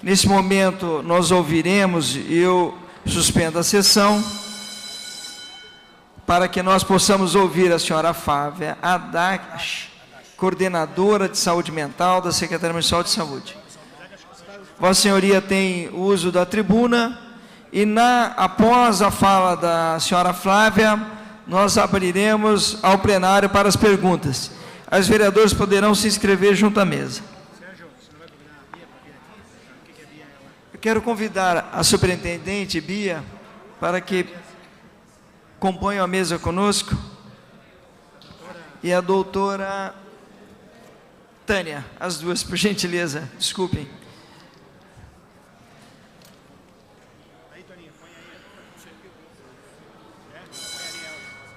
Nesse momento, nós ouviremos e eu suspendo a sessão para que nós possamos ouvir a senhora Flávia Haddad, coordenadora de saúde mental da Secretaria Municipal de Saúde. Vossa Senhoria tem o uso da tribuna e, após a fala da senhora Flávia, nós abriremos ao plenário para as perguntas. Os vereadores poderão se inscrever junto à mesa. Eu quero convidar a superintendente Bia para que componham a mesa conosco e a doutora Tânia, as duas, por gentileza, desculpem.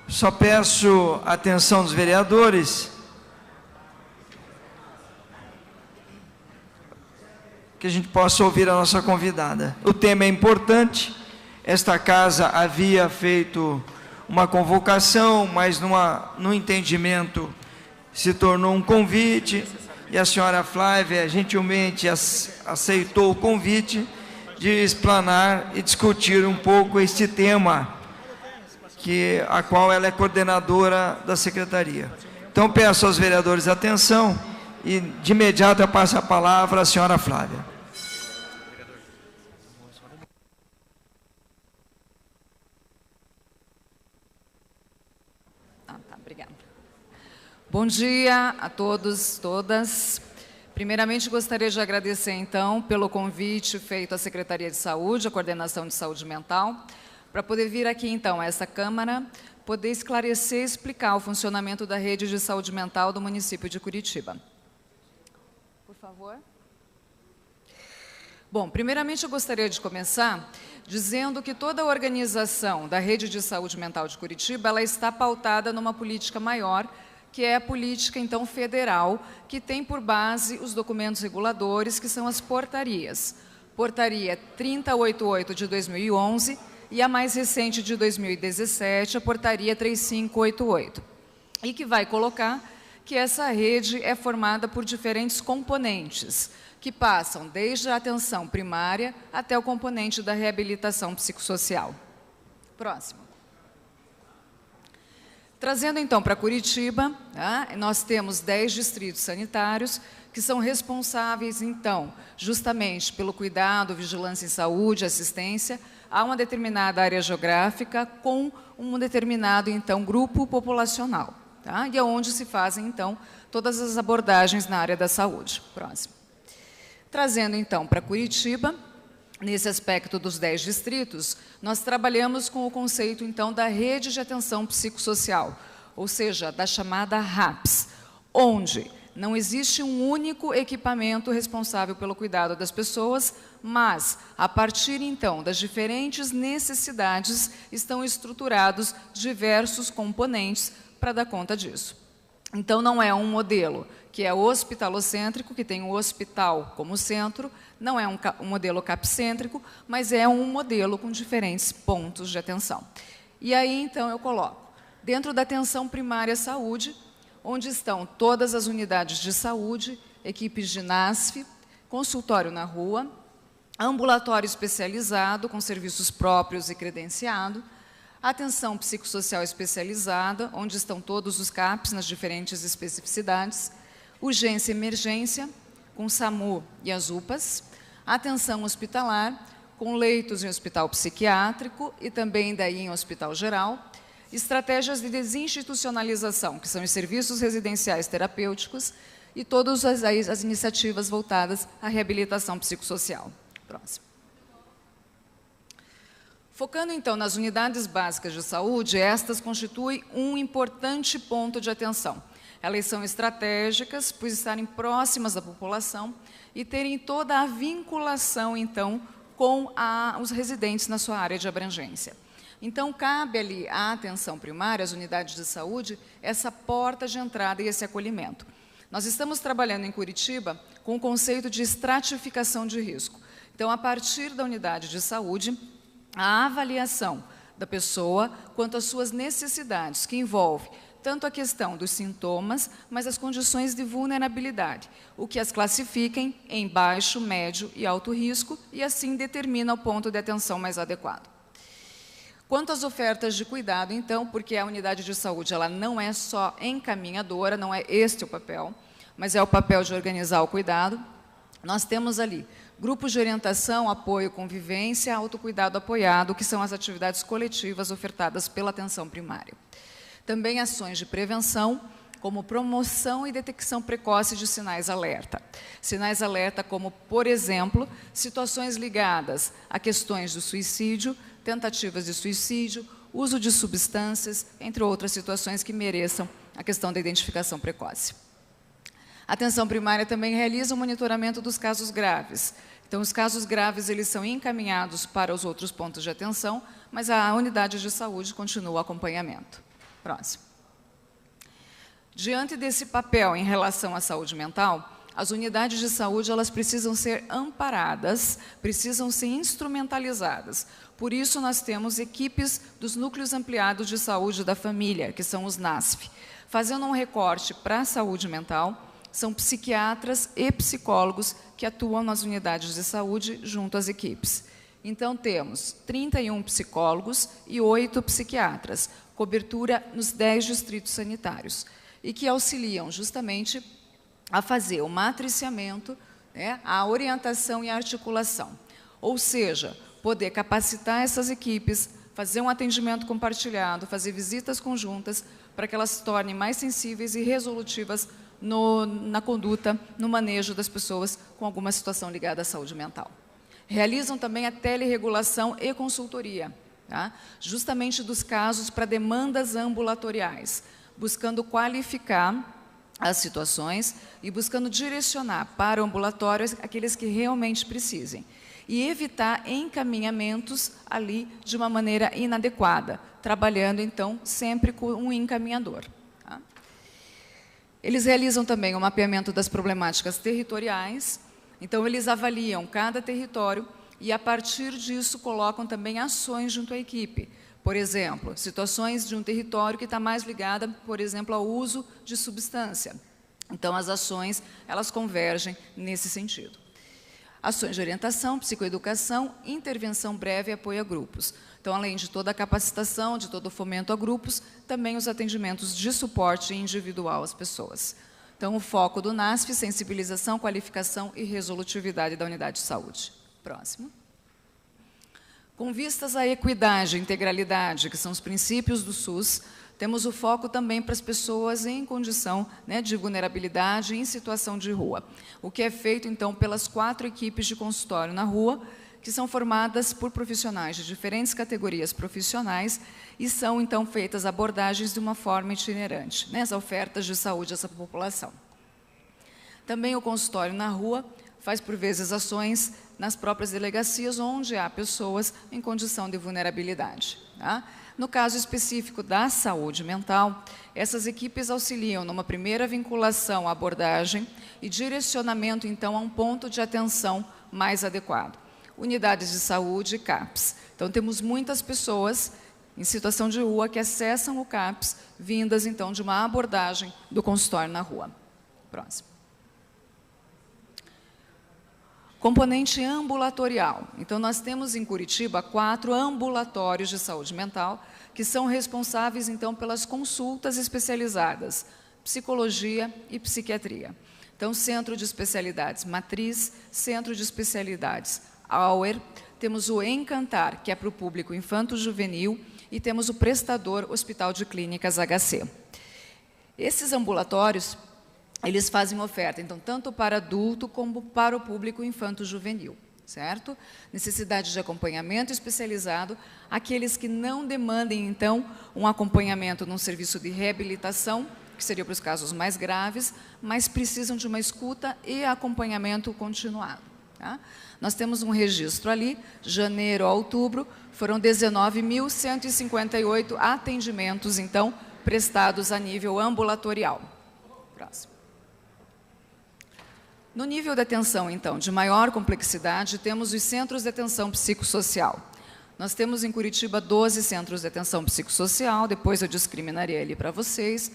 Só peço a atenção dos vereadores, que a gente possa ouvir a nossa convidada. O tema é importante. Esta casa havia feito uma convocação, mas no entendimento se tornou um convite, e a senhora Flávia gentilmente aceitou o convite de explanar e discutir um pouco este tema, a qual ela é coordenadora da secretaria. Então, peço aos vereadores atenção e, de imediato, eu passo a palavra à senhora Flávia. Obrigada. Bom dia a todos, todas. Primeiramente, gostaria de agradecer, então, pelo convite feito à Secretaria de Saúde, à Coordenação de Saúde Mental, para poder vir aqui, então, a essa Câmara, poder esclarecer e explicar o funcionamento da rede de saúde mental do município de Curitiba. Por favor. Bom, primeiramente, eu gostaria de começar dizendo que toda a organização da rede de saúde mental de Curitiba, ela está pautada numa política maior, que é a política, então, federal, que tem por base os documentos reguladores, que são as portarias. Portaria 3088 de 2011, e a mais recente de 2017, a portaria 3588, e que vai colocar que essa rede é formada por diferentes componentes, que passam desde a atenção primária até o componente da reabilitação psicossocial. Próximo. Trazendo, então, para Curitiba, nós temos 10 distritos sanitários, que são responsáveis, então, justamente pelo cuidado, vigilância em saúde, assistência, a uma determinada área geográfica com um determinado, então, grupo populacional, e é onde se fazem, então, todas as abordagens na área da saúde. Próximo. Trazendo, então, para Curitiba, nesse aspecto dos 10 distritos, nós trabalhamos com o conceito, então, da rede de atenção psicossocial, ou seja, da chamada RAPS, onde não existe um único equipamento responsável pelo cuidado das pessoas, mas, a partir, então, das diferentes necessidades, estão estruturados diversos componentes para dar conta disso. Então, não é um modelo que é hospitalocêntrico, que tem o hospital como centro, não é um modelo capcêntrico, mas é um modelo com diferentes pontos de atenção. E aí, então, eu coloco, dentro da atenção primária à saúde, onde estão todas as unidades de saúde, equipes de NASF, consultório na rua, ambulatório especializado, com serviços próprios e credenciado, atenção psicossocial especializada, onde estão todos os CAPs nas diferentes especificidades, urgência e emergência, com SAMU e as UPAs, atenção hospitalar, com leitos em hospital psiquiátrico e também daí em hospital geral, estratégias de desinstitucionalização, que são os serviços residenciais terapêuticos, e todas as iniciativas voltadas à reabilitação psicossocial. Próximo. Focando, então, nas unidades básicas de saúde, estas constituem um importante ponto de atenção. Elas são estratégicas por estarem próximas da população e terem toda a vinculação, então, com os residentes na sua área de abrangência. Então, cabe ali à atenção primária, às unidades de saúde, essa porta de entrada e esse acolhimento. Nós estamos trabalhando em Curitiba com o conceito de estratificação de risco. Então, a partir da unidade de saúde, a avaliação da pessoa quanto às suas necessidades, que envolve tanto a questão dos sintomas, mas as condições de vulnerabilidade, o que as classifiquem em baixo, médio e alto risco, e assim determina o ponto de atenção mais adequado. Quanto às ofertas de cuidado, então, porque a unidade de saúde ela não é só encaminhadora, não é este o papel, mas é o papel de organizar o cuidado, nós temos ali grupos de orientação, apoio, convivência, autocuidado apoiado, que são as atividades coletivas ofertadas pela atenção primária. Também ações de prevenção, como promoção e detecção precoce de sinais alerta. Sinais alerta como, por exemplo, situações ligadas a questões do suicídio, tentativas de suicídio, uso de substâncias, entre outras situações que mereçam a questão da identificação precoce. A atenção primária também realiza o monitoramento dos casos graves. Então, os casos graves eles são encaminhados para os outros pontos de atenção, mas a unidade de saúde continua o acompanhamento. Próximo. Diante desse papel em relação à saúde mental, as unidades de saúde elas precisam ser amparadas, precisam ser instrumentalizadas. Por isso, nós temos equipes dos núcleos ampliados de saúde da família, que são os NASF. Fazendo um recorte para a saúde mental, são psiquiatras e psicólogos que atuam nas unidades de saúde junto às equipes. Então, temos 31 psicólogos e 8 psiquiatras, cobertura nos 10 distritos sanitários, e que auxiliam justamente a fazer o matriciamento, né, a orientação e a articulação. Ou seja, poder capacitar essas equipes, fazer um atendimento compartilhado, fazer visitas conjuntas, para que elas se tornem mais sensíveis e resolutivas na conduta, no manejo das pessoas com alguma situação ligada à saúde mental. Realizam também a telerregulação e consultoria, tá? Justamente dos casos para demandas ambulatoriais, buscando qualificar as situações e buscando direcionar para o ambulatório aqueles que realmente precisem. E evitar encaminhamentos ali de uma maneira inadequada, trabalhando, então, sempre com um encaminhador. Tá? Eles realizam também o mapeamento das problemáticas territoriais, então eles avaliam cada território e, a partir disso, colocam também ações junto à equipe. Por exemplo, situações de um território que está mais ligada, por exemplo, ao uso de substância. Então, as ações, elas convergem nesse sentido. Ações de orientação, psicoeducação, intervenção breve e apoio a grupos. Então, além de toda a capacitação, de todo o fomento a grupos, também os atendimentos de suporte individual às pessoas. Então, o foco do NASF, sensibilização, qualificação e resolutividade da unidade de saúde. Próximo. Com vistas à equidade e integralidade, que são os princípios do SUS, temos o foco também para as pessoas em condição, né, de vulnerabilidade e em situação de rua. O que é feito, então, pelas 4 equipes de consultório na rua, que são formadas por profissionais de diferentes categorias profissionais e são, então, feitas abordagens de uma forma itinerante, né, as ofertas de saúde a essa população. Também o consultório na rua faz, por vezes, ações nas próprias delegacias, onde há pessoas em condição de vulnerabilidade. Tá? No caso específico da saúde mental, essas equipes auxiliam numa primeira vinculação à abordagem e direcionamento, então, a um ponto de atenção mais adequado. Unidades de saúde e CAPS. Então, temos muitas pessoas em situação de rua que acessam o CAPS, vindas, então, de uma abordagem do consultório na rua. Próximo. Componente ambulatorial. Então, nós temos em Curitiba 4 ambulatórios de saúde mental que são responsáveis, então, pelas consultas especializadas, psicologia e psiquiatria. Então, Centro de Especialidades Matriz, Centro de Especialidades Auer, temos o Encantar, que é para o público infanto-juvenil, e temos o prestador Hospital de Clínicas HC. Esses ambulatórios, eles fazem oferta, então, tanto para adulto como para o público infanto-juvenil, certo? Necessidade de acompanhamento especializado, aqueles que não demandem, então, um acompanhamento num serviço de reabilitação, que seria para os casos mais graves, mas precisam de uma escuta e acompanhamento continuado. Tá? Nós temos um registro ali, janeiro a outubro, foram 19.158 atendimentos, então, prestados a nível ambulatorial. Próximo. No nível de atenção, então, de maior complexidade, temos os centros de atenção psicossocial. Nós temos em Curitiba 12 centros de atenção psicossocial, depois eu discriminaria ali para vocês,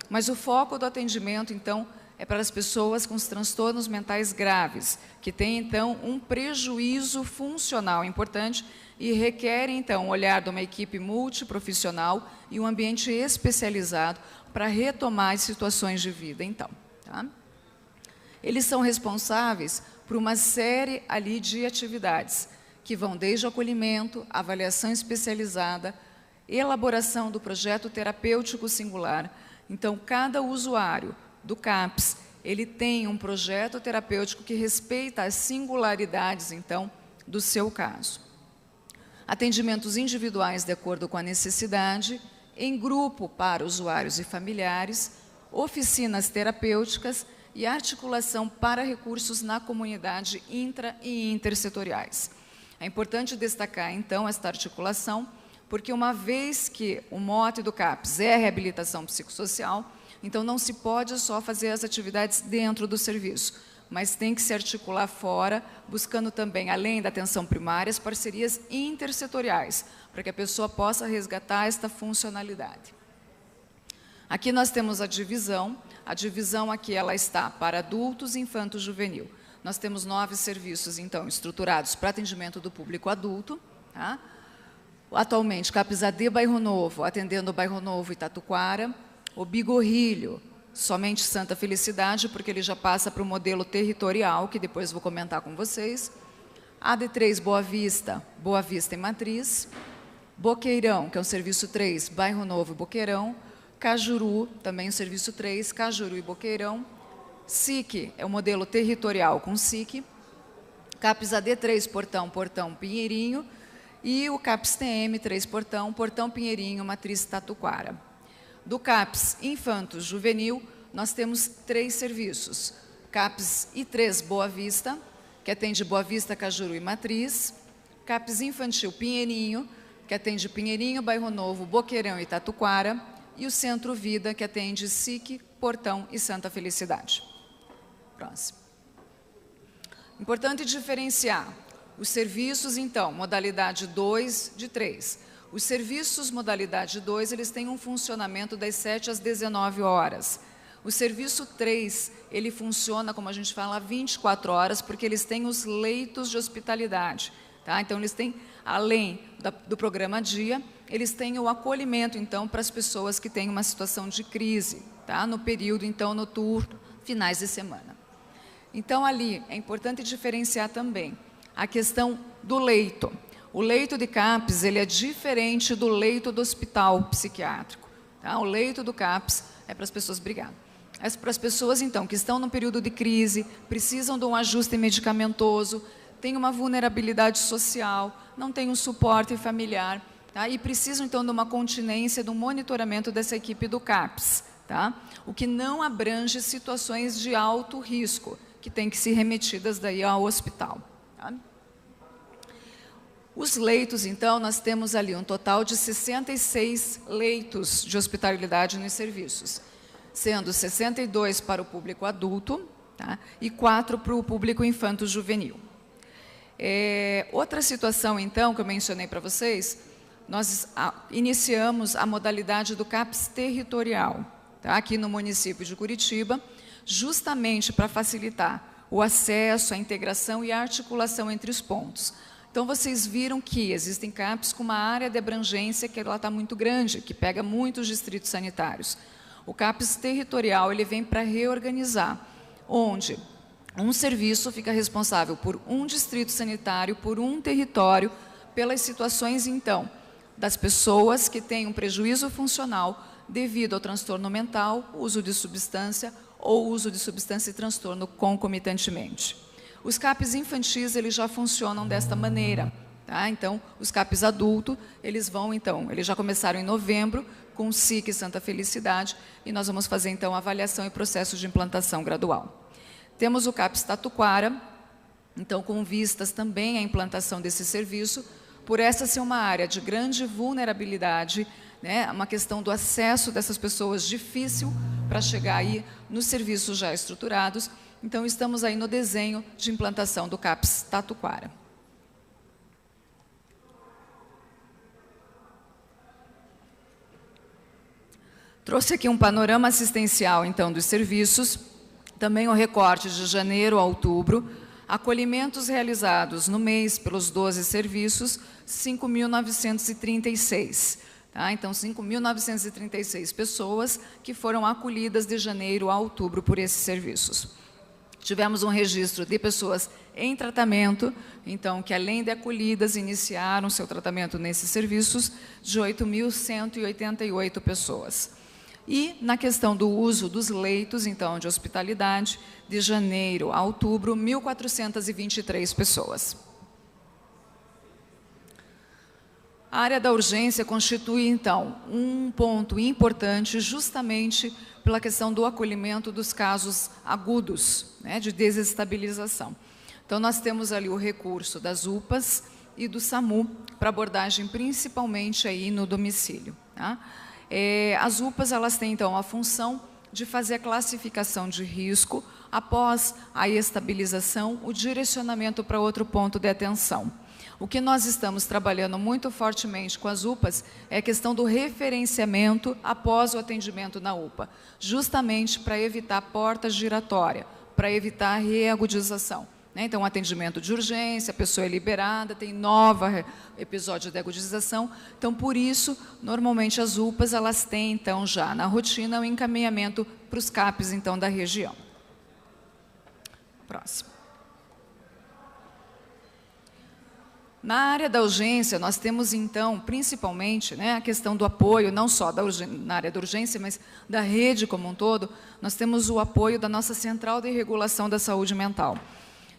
mas o foco do atendimento, então, é para as pessoas com os transtornos mentais graves, que têm, então, um prejuízo funcional importante e requerem, então, o olhar de uma equipe multiprofissional e um ambiente especializado para retomar as situações de vida, então. Tá? Eles são responsáveis por uma série ali de atividades, que vão desde o acolhimento, avaliação especializada, elaboração do projeto terapêutico singular. Então, cada usuário do CAPS, ele tem um projeto terapêutico que respeita as singularidades, então, do seu caso. Atendimentos individuais de acordo com a necessidade, em grupo para usuários e familiares, oficinas terapêuticas e articulação para recursos na comunidade intra- e intersetoriais. É importante destacar, então, esta articulação, porque uma vez que o mote do CAPS é a reabilitação psicossocial, então não se pode só fazer as atividades dentro do serviço, mas tem que se articular fora, buscando também, além da atenção primária, as parcerias intersetoriais, para que a pessoa possa resgatar esta funcionalidade. Aqui nós temos a divisão aqui ela está para adultos e infanto-juvenil. Nós temos 9 serviços, então, estruturados para atendimento do público adulto. Tá? Atualmente, CAPS AD Bairro Novo, atendendo o Bairro Novo e Tatuquara. O Bigorrilho, somente Santa Felicidade, porque ele já passa para o modelo territorial, que depois vou comentar com vocês. AD3 Boa Vista e Matriz. Boqueirão, que é o serviço 3, Bairro Novo e Boqueirão. Cajuru, também o serviço 3, Cajuru e Boqueirão. SIC é o modelo territorial com SIC. CAPS AD3 Portão, Pinheirinho. E o CAPS TM 3 Portão, Pinheirinho, Matriz Tatuquara. Do CAPS Infanto Juvenil, nós temos 3 serviços. CAPS I3 Boa Vista, que atende Boa Vista, Cajuru e Matriz. CAPS Infantil Pinheirinho, que atende Pinheirinho, Bairro Novo, Boqueirão e Tatuquara. E o Centro Vida, que atende SIC, Portão e Santa Felicidade. Próximo. Importante diferenciar os serviços, então, modalidade 2 de 3. Os serviços modalidade 2, eles têm um funcionamento das 7 às 19 horas. O serviço 3, ele funciona, como a gente fala, 24 horas, porque eles têm os leitos de hospitalidade. Tá? Então, eles têm, além do programa dia, eles têm o acolhimento, então, para as pessoas que têm uma situação de crise, tá? No período, então, noturno, finais de semana. Então, ali, é importante diferenciar também a questão do leito. O leito de CAPS, ele é diferente do leito do hospital psiquiátrico. Tá? O leito do CAPS é para as pessoas, obrigada. É para as pessoas, então, que estão num período de crise, precisam de um ajuste medicamentoso, têm uma vulnerabilidade social, não têm um suporte familiar, tá? E precisam, então, de uma continência, de um monitoramento dessa equipe do CAPS. Tá? O que não abrange situações de alto risco, que têm que ser remetidas daí ao hospital. Tá? Os leitos, então, nós temos ali um total de 66 leitos de hospitalidade nos serviços, sendo 62 para o público adulto, tá? E 4 para o público infanto-juvenil. Outra situação, então, que eu mencionei para vocês, nós iniciamos a modalidade do CAPS territorial, tá? Aqui no município de Curitiba, justamente para facilitar o acesso, a integração e a articulação entre os pontos. Então, vocês viram que existem CAPs com uma área de abrangência que ela está muito grande, que pega muitos distritos sanitários. O CAPS territorial, ele vem para reorganizar, onde um serviço fica responsável por um distrito sanitário, por um território, pelas situações, então, das pessoas que têm um prejuízo funcional devido ao transtorno mental, uso de substância ou uso de substância e transtorno concomitantemente. Os CAPs infantis, eles já funcionam desta maneira. Tá? Então, os CAPs adulto, eles já começaram em novembro, com o SIC Santa Felicidade, e nós vamos fazer, então, a avaliação e processo de implantação gradual. Temos o CAPS Tatuquara, então, com vistas também à implantação desse serviço, por essa ser uma área de grande vulnerabilidade, né, uma questão do acesso dessas pessoas difícil para chegar aí nos serviços já estruturados. Então, estamos aí no desenho de implantação do CAPS Tatuquara. Trouxe aqui um panorama assistencial, então, dos serviços, também o recorte de janeiro a outubro, acolhimentos realizados no mês pelos 12 serviços, 5.936. Tá? Então, 5.936 pessoas que foram acolhidas de janeiro a outubro por esses serviços. Tivemos um registro de pessoas em tratamento, então, que além de acolhidas, iniciaram seu tratamento nesses serviços, de 8.188 pessoas. E, na questão do uso dos leitos, então, de hospitalidade, de janeiro a outubro, 1.423 pessoas. A área da urgência constitui, então, um ponto importante justamente pela questão do acolhimento dos casos agudos, né, de desestabilização. Então, nós temos ali o recurso das UPAs e do SAMU para abordagem principalmente aí no domicílio. Tá? As UPAs, elas têm, então, a função de fazer a classificação de risco, após a estabilização, o direcionamento para outro ponto de atenção. O que nós estamos trabalhando muito fortemente com as UPAs é a questão do referenciamento após o atendimento na UPA, justamente para evitar porta giratória, para evitar a reagudização. Então, atendimento de urgência, a pessoa é liberada, tem novo episódio de agudização. Então, por isso, normalmente as UPAs, elas têm, então, já na rotina, o encaminhamento para os CAPs, então, da região. Próximo. Na área da urgência, nós temos, então, principalmente, né, a questão do apoio, não só na área da urgência, mas da rede como um todo, nós temos o apoio da nossa Central de Regulação da Saúde Mental,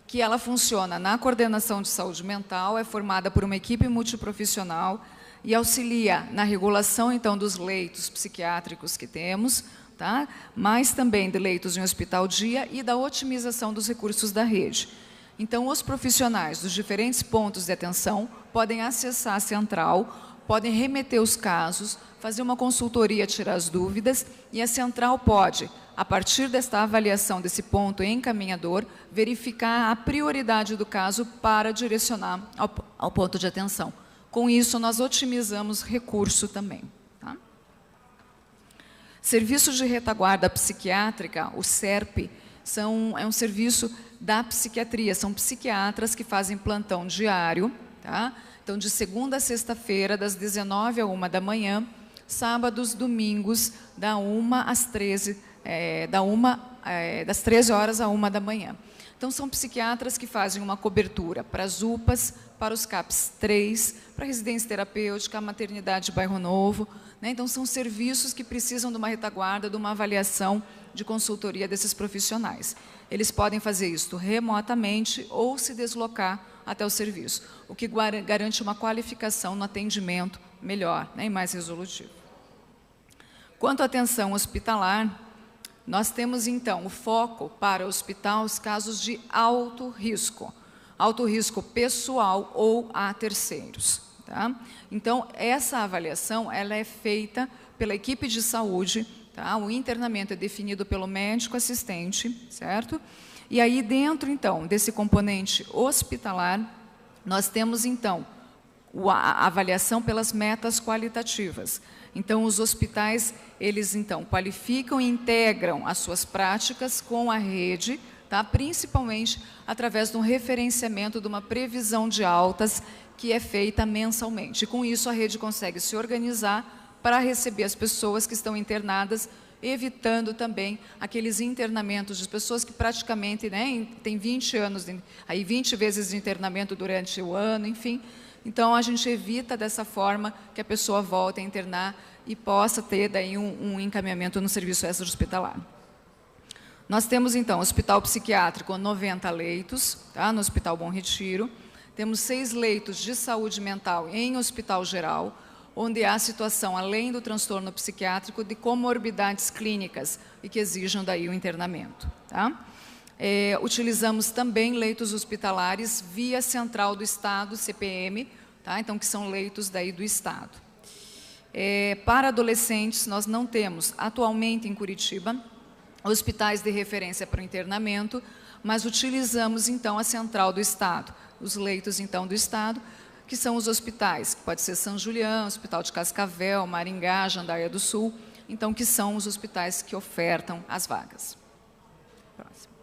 que ela funciona na coordenação de saúde mental, é formada por uma equipe multiprofissional e auxilia na regulação, então, dos leitos psiquiátricos que temos, tá? Mas também de leitos em hospital-dia e da otimização dos recursos da rede. Então, os profissionais dos diferentes pontos de atenção podem acessar a central, podem remeter os casos, fazer uma consultoria, tirar as dúvidas, e a central pode, a partir desta avaliação desse ponto encaminhador, verificar a prioridade do caso para direcionar ao ponto de atenção. Com isso, nós otimizamos recurso também. Tá? Serviço de retaguarda psiquiátrica, o SERP, é um serviço da psiquiatria, são psiquiatras que fazem plantão diário, tá? Então, de segunda a sexta-feira, das 19 à 1 da manhã, sábados, domingos, das 13 horas à 1 da manhã. Então, são psiquiatras que fazem uma cobertura para as UPAs, para os CAPs 3, para a residência terapêutica, a maternidade Bairro Novo, né? Então, são serviços que precisam de uma retaguarda, de uma avaliação de consultoria desses profissionais. Eles podem fazer isso remotamente ou se deslocar até o serviço, o que garante uma qualificação no atendimento melhor, né, e mais resolutivo. Quanto à atenção hospitalar, nós temos, então, o foco para o hospital os casos de alto risco pessoal ou a terceiros. Tá? Então, essa avaliação ela é feita pela equipe de saúde. Tá? O internamento é definido pelo médico assistente, certo? E aí, dentro, então, desse componente hospitalar, nós temos, então, a avaliação pelas metas qualitativas. Então, os hospitais, eles, então, qualificam e integram as suas práticas com a rede, tá? Principalmente através de um referenciamento, de uma previsão de altas que é feita mensalmente. E, com isso, a rede consegue se organizar para receber as pessoas que estão internadas, evitando também aqueles internamentos de pessoas que praticamente, né, têm 20 anos, aí 20 vezes de internamento durante o ano, enfim. Então, a gente evita dessa forma que a pessoa volte a internar e possa ter daí um encaminhamento no serviço extra-hospitalar. Nós temos, então, hospital psiquiátrico, 90 leitos, tá, no Hospital Bom Retiro. Temos 6 leitos de saúde mental em hospital geral, onde há situação, além do transtorno psiquiátrico, de comorbidades clínicas e que exijam daí o internamento. Tá? Utilizamos também leitos hospitalares via Central do Estado, CPM, tá? Então, que são leitos daí do Estado. Para adolescentes, nós não temos, atualmente em Curitiba, hospitais de referência para o internamento, mas utilizamos, então, a Central do Estado, os leitos, então, do Estado, que são os hospitais, que pode ser São Julião, Hospital de Cascavel, Maringá, Jandaia do Sul, então, que são os hospitais que ofertam as vagas. Próximo.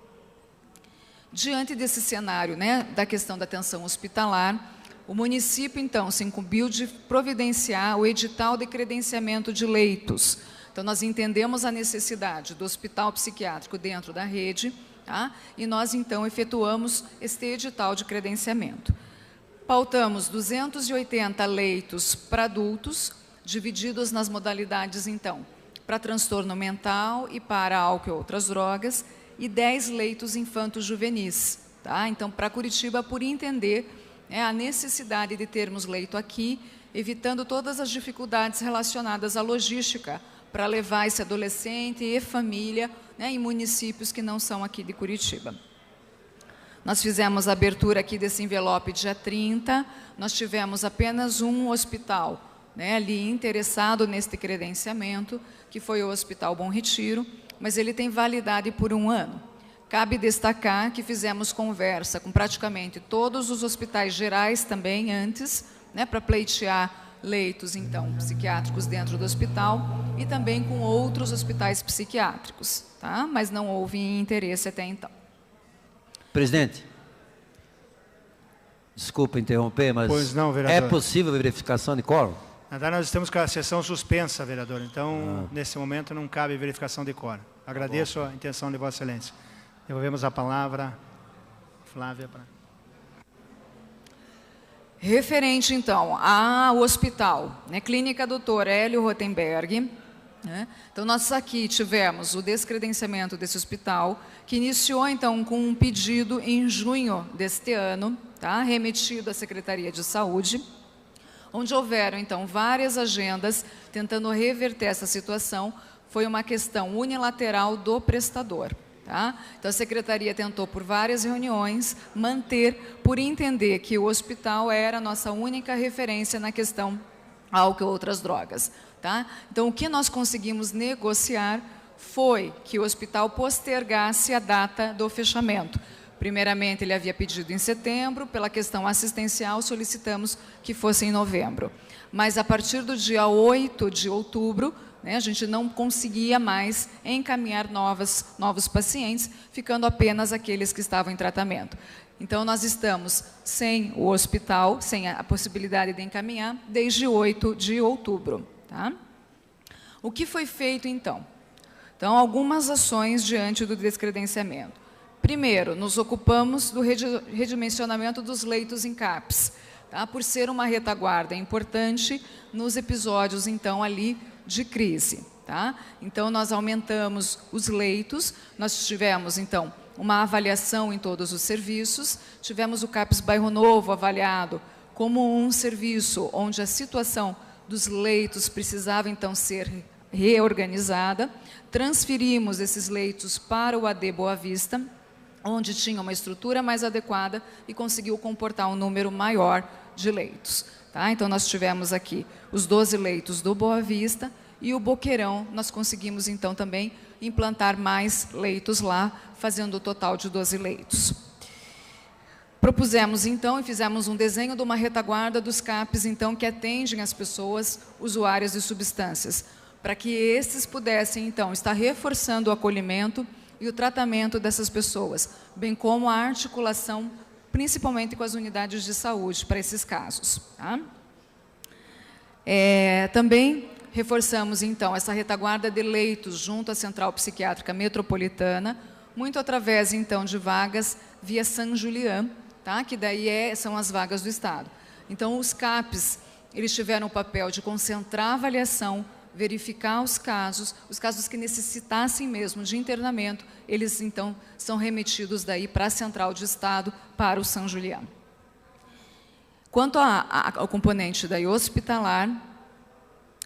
Diante desse cenário, né, da questão da atenção hospitalar, o município, então, se incumbiu de providenciar o edital de credenciamento de leitos. Então, nós entendemos a necessidade do hospital psiquiátrico dentro da rede, tá? E nós, então, efetuamos este edital de credenciamento. Pautamos 280 leitos para adultos, divididos nas modalidades, então, para transtorno mental e para álcool e outras drogas, e 10 leitos infanto-juvenis. Tá? Então, para Curitiba, por entender a necessidade de termos leito aqui, evitando todas as dificuldades relacionadas à logística, para levar esse adolescente e família, né, em municípios que não são aqui de Curitiba. Nós fizemos a abertura aqui desse envelope dia 30, nós tivemos apenas um hospital, né, ali interessado neste credenciamento, que foi o Hospital Bom Retiro, mas ele tem validade por 1 ano. Cabe destacar que fizemos conversa com praticamente todos os hospitais gerais também antes, né, para pleitear leitos, então, psiquiátricos dentro do hospital e também com outros hospitais psiquiátricos, tá? Mas não houve interesse até então. Presidente, desculpa interromper, mas pois não, vereador. É possível verificação de quórum? Na verdade, nós estamos com a sessão suspensa, vereador. Então, nesse momento, não cabe verificação de quórum. Agradeço a intenção de Vossa Excelência. Devolvemos a palavra, Flávia. Referente, então, ao hospital, né, Clínica Dr. Hélio Rotenberg, né, então nós aqui tivemos o descredenciamento desse hospital, que iniciou, então, com um pedido em junho deste ano, tá, remetido à Secretaria de Saúde, onde houveram, então, várias agendas tentando reverter essa situação. Foi uma questão unilateral do prestador. Tá? Então, a Secretaria tentou, por várias reuniões, manter, por entender que o hospital era a nossa única referência na questão álcool e outras drogas. Tá? Então, o que nós conseguimos negociar foi que o hospital postergasse a data do fechamento. Primeiramente, ele havia pedido em setembro, pela questão assistencial, solicitamos que fosse em novembro. Mas, a partir do dia 8 de outubro, a gente não conseguia mais encaminhar novos pacientes, ficando apenas aqueles que estavam em tratamento. Então, nós estamos sem o hospital, sem a possibilidade de encaminhar, desde 8 de outubro. Tá? O que foi feito, então? Então, algumas ações diante do descredenciamento. Primeiro, nos ocupamos do redimensionamento dos leitos em CAPS, tá? Por ser uma retaguarda importante nos episódios, então, ali de crise. Tá? Então, nós aumentamos os leitos, nós tivemos, então, uma avaliação em todos os serviços, tivemos o CAPS Bairro Novo avaliado como um serviço onde a situação dos leitos precisava, então, ser reorganizada, transferimos esses leitos para o AD Boa Vista, onde tinha uma estrutura mais adequada e conseguiu comportar um número maior de leitos. Tá? Então, nós tivemos aqui os 12 leitos do Boa Vista e o Boqueirão, nós conseguimos, então, também implantar mais leitos lá, fazendo o total de 12 leitos. Propusemos, então, e fizemos um desenho de uma retaguarda dos CAPs, então, que atendem as pessoas usuárias de substâncias, para que esses pudessem, então, estar reforçando o acolhimento e o tratamento dessas pessoas, bem como a articulação, principalmente com as unidades de saúde, para esses casos. Tá? Também reforçamos, então, essa retaguarda de leitos junto à Central Psiquiátrica Metropolitana, muito através, então, de vagas via San Julián, tá? Que daí são as vagas do Estado. Então, os CAPs, eles tiveram o papel de concentrar a avaliação, verificar os casos que necessitassem mesmo de internamento, eles, então, são remetidos daí para a Central de Estado, para o San Julián. Quanto ao componente daí hospitalar,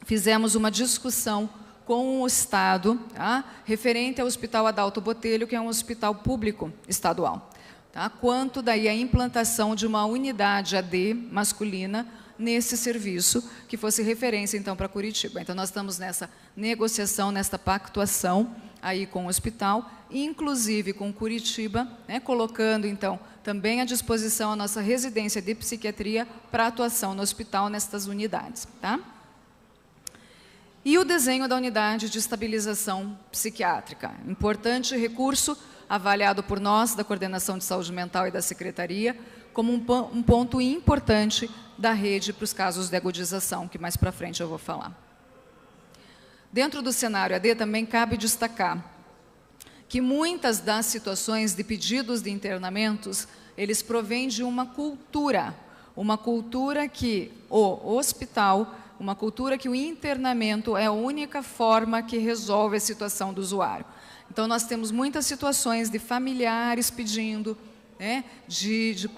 fizemos uma discussão com o Estado, tá? Referente ao Hospital Adalto Botelho, que é um hospital público estadual. Tá? Quanto daí a implantação de uma unidade AD masculina nesse serviço, que fosse referência, então, para Curitiba. Então, nós estamos nessa negociação, nesta pactuação aí com o hospital, inclusive com Curitiba, né, colocando, então, também à disposição a nossa residência de psiquiatria para atuação no hospital nestas unidades. Tá? E o desenho da unidade de estabilização psiquiátrica, importante recurso avaliado por nós, da Coordenação de Saúde Mental e da Secretaria, como um ponto importante da rede para os casos de agudização, que mais para frente eu vou falar. Dentro do cenário AD também cabe destacar que muitas das situações de pedidos de internamentos, eles provêm de uma cultura que o hospital, uma cultura que o internamento é a única forma que resolve a situação do usuário. Então, nós temos muitas situações de familiares pedindo, né,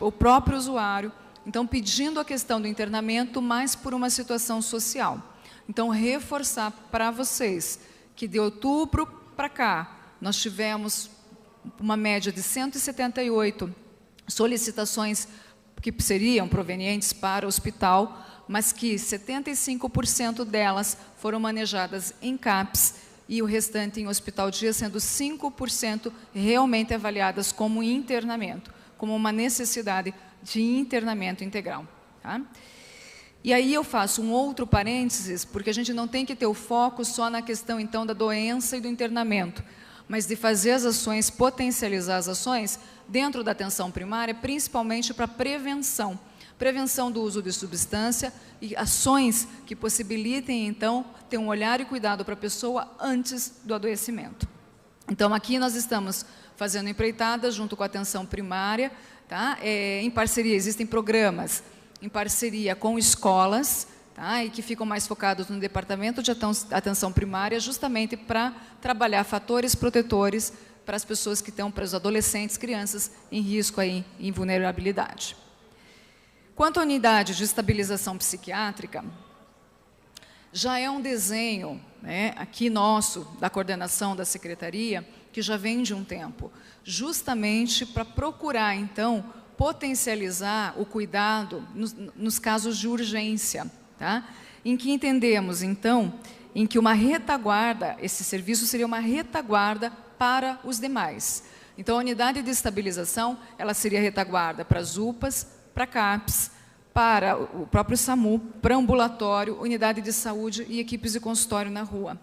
o próprio usuário, então, pedindo a questão do internamento, mais por uma situação social. Então, reforçar para vocês que de outubro para cá, nós tivemos uma média de 178 solicitações que seriam provenientes para o hospital, mas que 75% delas foram manejadas em CAPS e o restante em hospital dia, sendo 5% realmente avaliadas como internamento, como uma necessidade de internamento integral. Tá? E aí eu faço um outro parênteses, porque a gente não tem que ter o foco só na questão, então, da doença e do internamento, mas de fazer as ações, potencializar as ações dentro da atenção primária, principalmente para prevenção. Prevenção do uso de substância e ações que possibilitem, então, ter um olhar e cuidado para a pessoa antes do adoecimento. Então, aqui nós estamos fazendo empreitadas junto com a atenção primária, tá? Em parceria, existem programas em parceria com escolas, tá? E que ficam mais focados no departamento de atenção primária, justamente para trabalhar fatores protetores para as pessoas que estão, para os adolescentes, crianças em risco aí, em vulnerabilidade. Quanto à unidade de estabilização psiquiátrica, já é um desenho, né, aqui nosso, da coordenação da Secretaria, que já vem de um tempo, justamente para procurar, então, potencializar o cuidado nos casos de urgência, tá? Em que entendemos, então, em que uma retaguarda, esse serviço seria uma retaguarda para os demais. Então, a unidade de estabilização, ela seria retaguarda para as UPAs, para CAPS, para o próprio SAMU, para ambulatório, unidade de saúde e equipes de consultório na rua.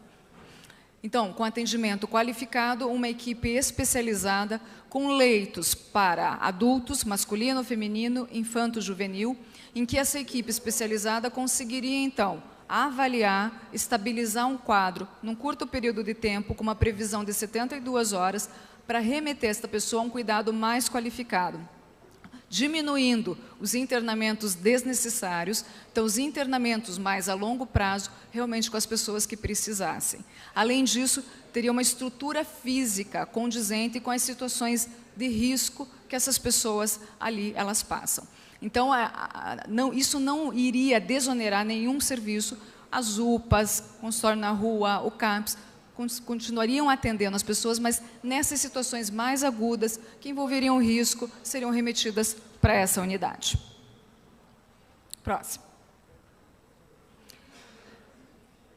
Então, com atendimento qualificado, uma equipe especializada com leitos para adultos, masculino, feminino, infanto, juvenil, em que essa equipe especializada conseguiria, então, avaliar, estabilizar um quadro num curto período de tempo, com uma previsão de 72 horas, para remeter esta pessoa a um cuidado mais qualificado, diminuindo os internamentos desnecessários, então os internamentos mais a longo prazo, realmente com as pessoas que precisassem. Além disso, teria uma estrutura física condizente com as situações de risco que essas pessoas ali, elas passam. Então, isso não iria desonerar nenhum serviço, as UPAs, consultório na rua, o CAPS, continuariam atendendo as pessoas, mas nessas situações mais agudas, que envolveriam risco, seriam remetidas para essa unidade. Próximo.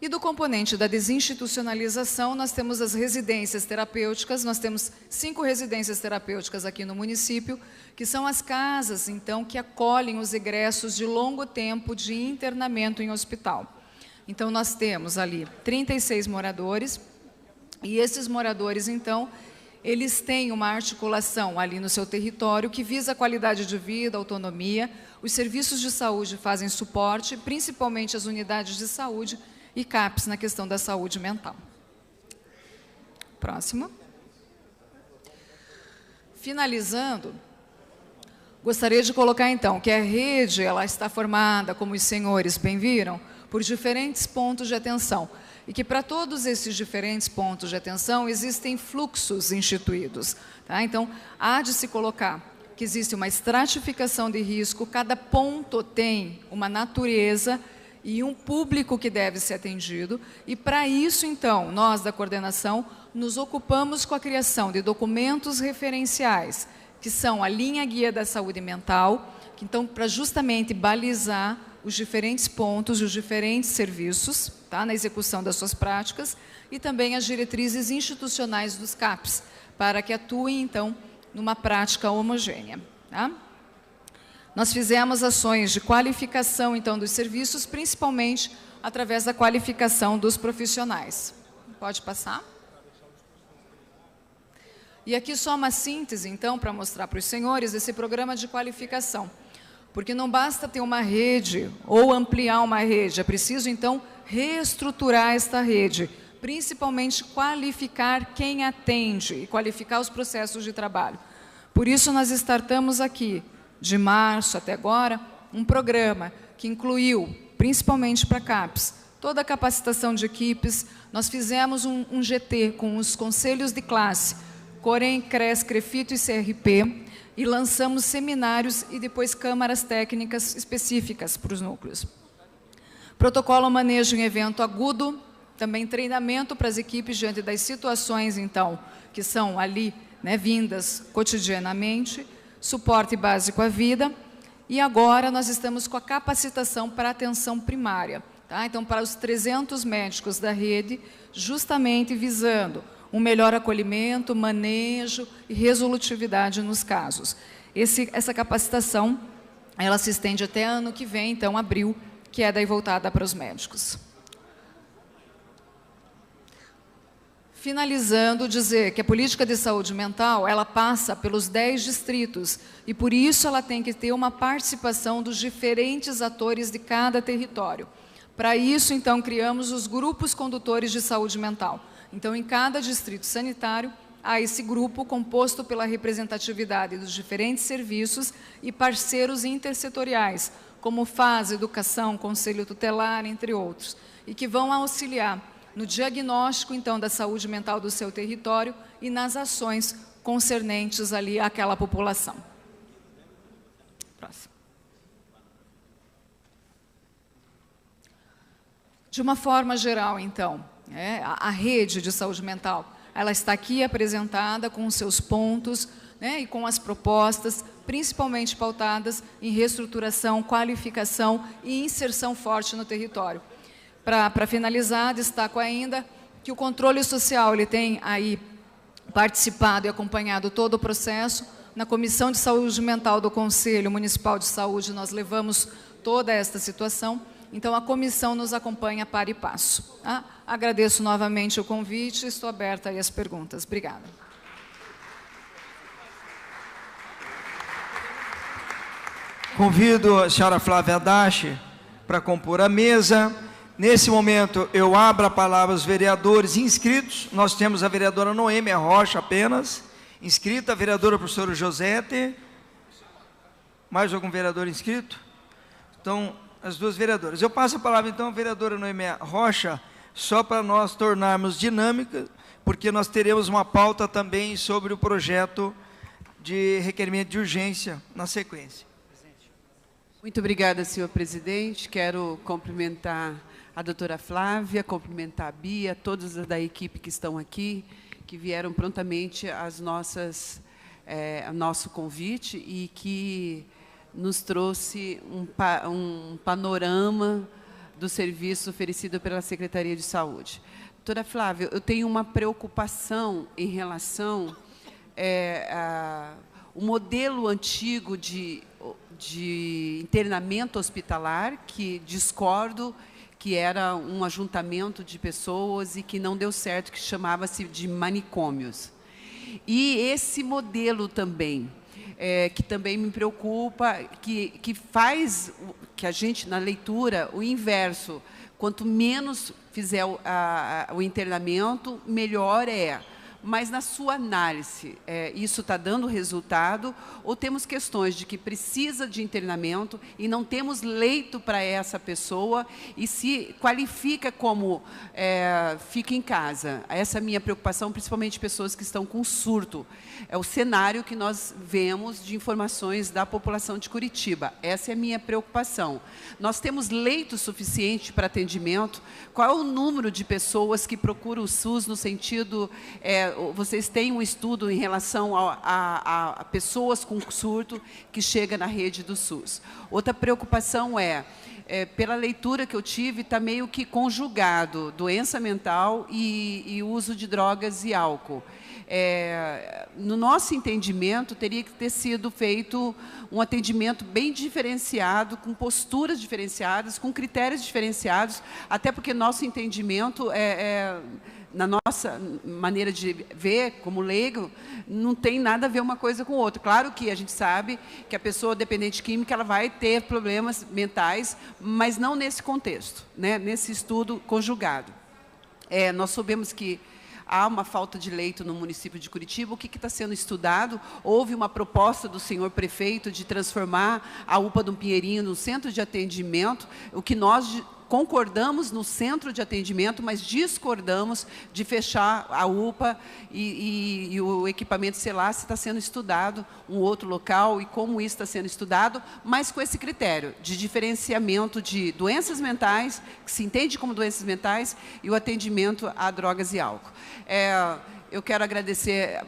E do componente da desinstitucionalização, nós temos as residências terapêuticas, nós temos 5 residências terapêuticas aqui no município, que são as casas, então, que acolhem os egressos de longo tempo de internamento em hospital. Então, nós temos ali 36 moradores, e esses moradores, então, eles têm uma articulação ali no seu território que visa a qualidade de vida, autonomia. Os serviços de saúde fazem suporte, principalmente as unidades de saúde e CAPS na questão da saúde mental. Próximo. Finalizando, gostaria de colocar, então, que a rede ela está formada, como os senhores bem viram, por diferentes pontos de atenção. E que para todos esses diferentes pontos de atenção existem fluxos instituídos. Tá? Então, há de se colocar que existe uma estratificação de risco, cada ponto tem uma natureza e um público que deve ser atendido. E para isso, então, nós da coordenação nos ocupamos com a criação de documentos referenciais, que são a linha guia da saúde mental, que, então, para justamente balizar os diferentes pontos e os diferentes serviços, tá, na execução das suas práticas, e também as diretrizes institucionais dos CAPs, para que atuem, então, numa prática homogênea. Tá? Nós fizemos ações de qualificação, então, dos serviços, principalmente através da qualificação dos profissionais. Pode passar? E aqui só uma síntese, então, para mostrar para os senhores esse programa de qualificação. Porque não basta ter uma rede ou ampliar uma rede, é preciso, então, reestruturar esta rede, principalmente qualificar quem atende e qualificar os processos de trabalho. Por isso, nós startamos aqui, de março até agora, um programa que incluiu, principalmente para a CAPES, toda a capacitação de equipes. Nós fizemos um GT com os conselhos de classe, Corém, CRES, CREFITO e CRP, e lançamos seminários e depois câmaras técnicas específicas para os núcleos. Protocolo manejo em evento agudo, também treinamento para as equipes diante das situações, então, que são ali, né, vindas cotidianamente, suporte básico à vida, e agora nós estamos com a capacitação para a atenção primária, tá? Então, para os 300 médicos da rede, justamente visando um melhor acolhimento, manejo e resolutividade nos casos. Essa capacitação, ela se estende até ano que vem, então, abril, que é daí voltada para os médicos. Finalizando, dizer que a política de saúde mental, ela passa pelos 10 distritos, e por isso ela tem que ter uma participação dos diferentes atores de cada território. Para isso, então, criamos os grupos condutores de saúde mental. Então, em cada distrito sanitário, há esse grupo composto pela representatividade dos diferentes serviços e parceiros intersetoriais, como FAS, Educação, Conselho Tutelar, entre outros, e que vão auxiliar no diagnóstico, então, da saúde mental do seu território e nas ações concernentes ali àquela população. Próximo. De uma forma geral, então, a rede de saúde mental, ela está aqui apresentada com os seus pontos, né, e com as propostas, principalmente pautadas em reestruturação, qualificação e inserção forte no território. Para finalizar, destaco ainda que o controle social ele tem aí participado e acompanhado todo o processo. Na Comissão de Saúde Mental do Conselho Municipal de Saúde, nós levamos toda esta situação. Então, a comissão nos acompanha para e passo. Tá? Agradeço novamente o convite e estou aberta aí às perguntas. Obrigada. Convido a senhora Flávia Dache para compor a mesa. Nesse momento, eu abro a palavra aos vereadores inscritos. Nós temos a vereadora Noêmia Rocha apenas, inscrita, a vereadora professora Josete. Mais algum vereador inscrito? Então, as duas vereadoras. Eu passo a palavra, então, à vereadora Noêmia Rocha, só para nós tornarmos dinâmica, porque nós teremos uma pauta também sobre o projeto de requerimento de urgência na sequência. Muito obrigada, senhor presidente. Quero cumprimentar a doutora Flávia, cumprimentar a Bia, todos da equipe que estão aqui, que vieram prontamente ao nosso convite e que nos trouxe um panorama do serviço oferecido pela Secretaria de Saúde. Doutora Flávia, eu tenho uma preocupação em relação ao modelo antigo de internamento hospitalar, que discordo, que era um ajuntamento de pessoas e que não deu certo, que chamava-se de manicômios. E esse modelo também, que também me preocupa, que faz que a gente, na leitura, o inverso, quanto menos fizer o internamento, melhor é. Mas, na sua análise, isso está dando resultado? Ou temos questões de que precisa de internamento e não temos leito para essa pessoa e se qualifica como fica em casa? Essa é a minha preocupação, principalmente pessoas que estão com surto. É o cenário que nós vemos de informações da população de Curitiba. Essa é a minha preocupação. Nós temos leito suficiente para atendimento? Qual é o número de pessoas que procuram o SUS no sentido... vocês têm um estudo em relação a pessoas com surto que chega na rede do SUS. Outra preocupação pela leitura que eu tive, está meio que conjugado doença mental e uso de drogas e álcool. no nosso entendimento, teria que ter sido feito um atendimento bem diferenciado, com posturas diferenciadas, com critérios diferenciados, até porque nosso entendimento na nossa maneira de ver, como leigo, não tem nada a ver uma coisa com outra. Claro que a gente sabe que a pessoa dependente química ela vai ter problemas mentais, mas não nesse contexto, né? Nesse estudo conjugado. Nós soubemos que há uma falta de leito no município de Curitiba. O que está sendo estudado? Houve uma proposta do senhor prefeito de transformar a UPA do Pinheirinho no centro de atendimento, o que nós concordamos no centro de atendimento, mas discordamos de fechar a UPA e o equipamento CELAS está sendo estudado, um outro local, e como isso está sendo estudado, mas com esse critério de diferenciamento de doenças mentais, que se entende como doenças mentais, e o atendimento a drogas e álcool. Eu quero agradecer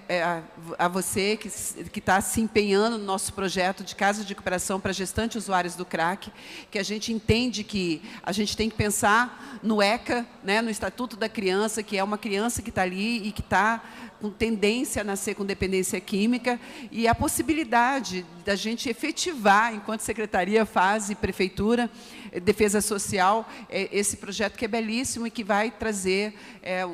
a você que está se empenhando no nosso projeto de casa de recuperação para gestantes usuários do crack, que a gente entende que a gente tem que pensar no ECA, né, no Estatuto da Criança, que é uma criança que está ali e que está com tendência a nascer com dependência química, e a possibilidade da gente efetivar, enquanto Secretaria faz e Prefeitura, Defesa Social, esse projeto que é belíssimo e que vai trazer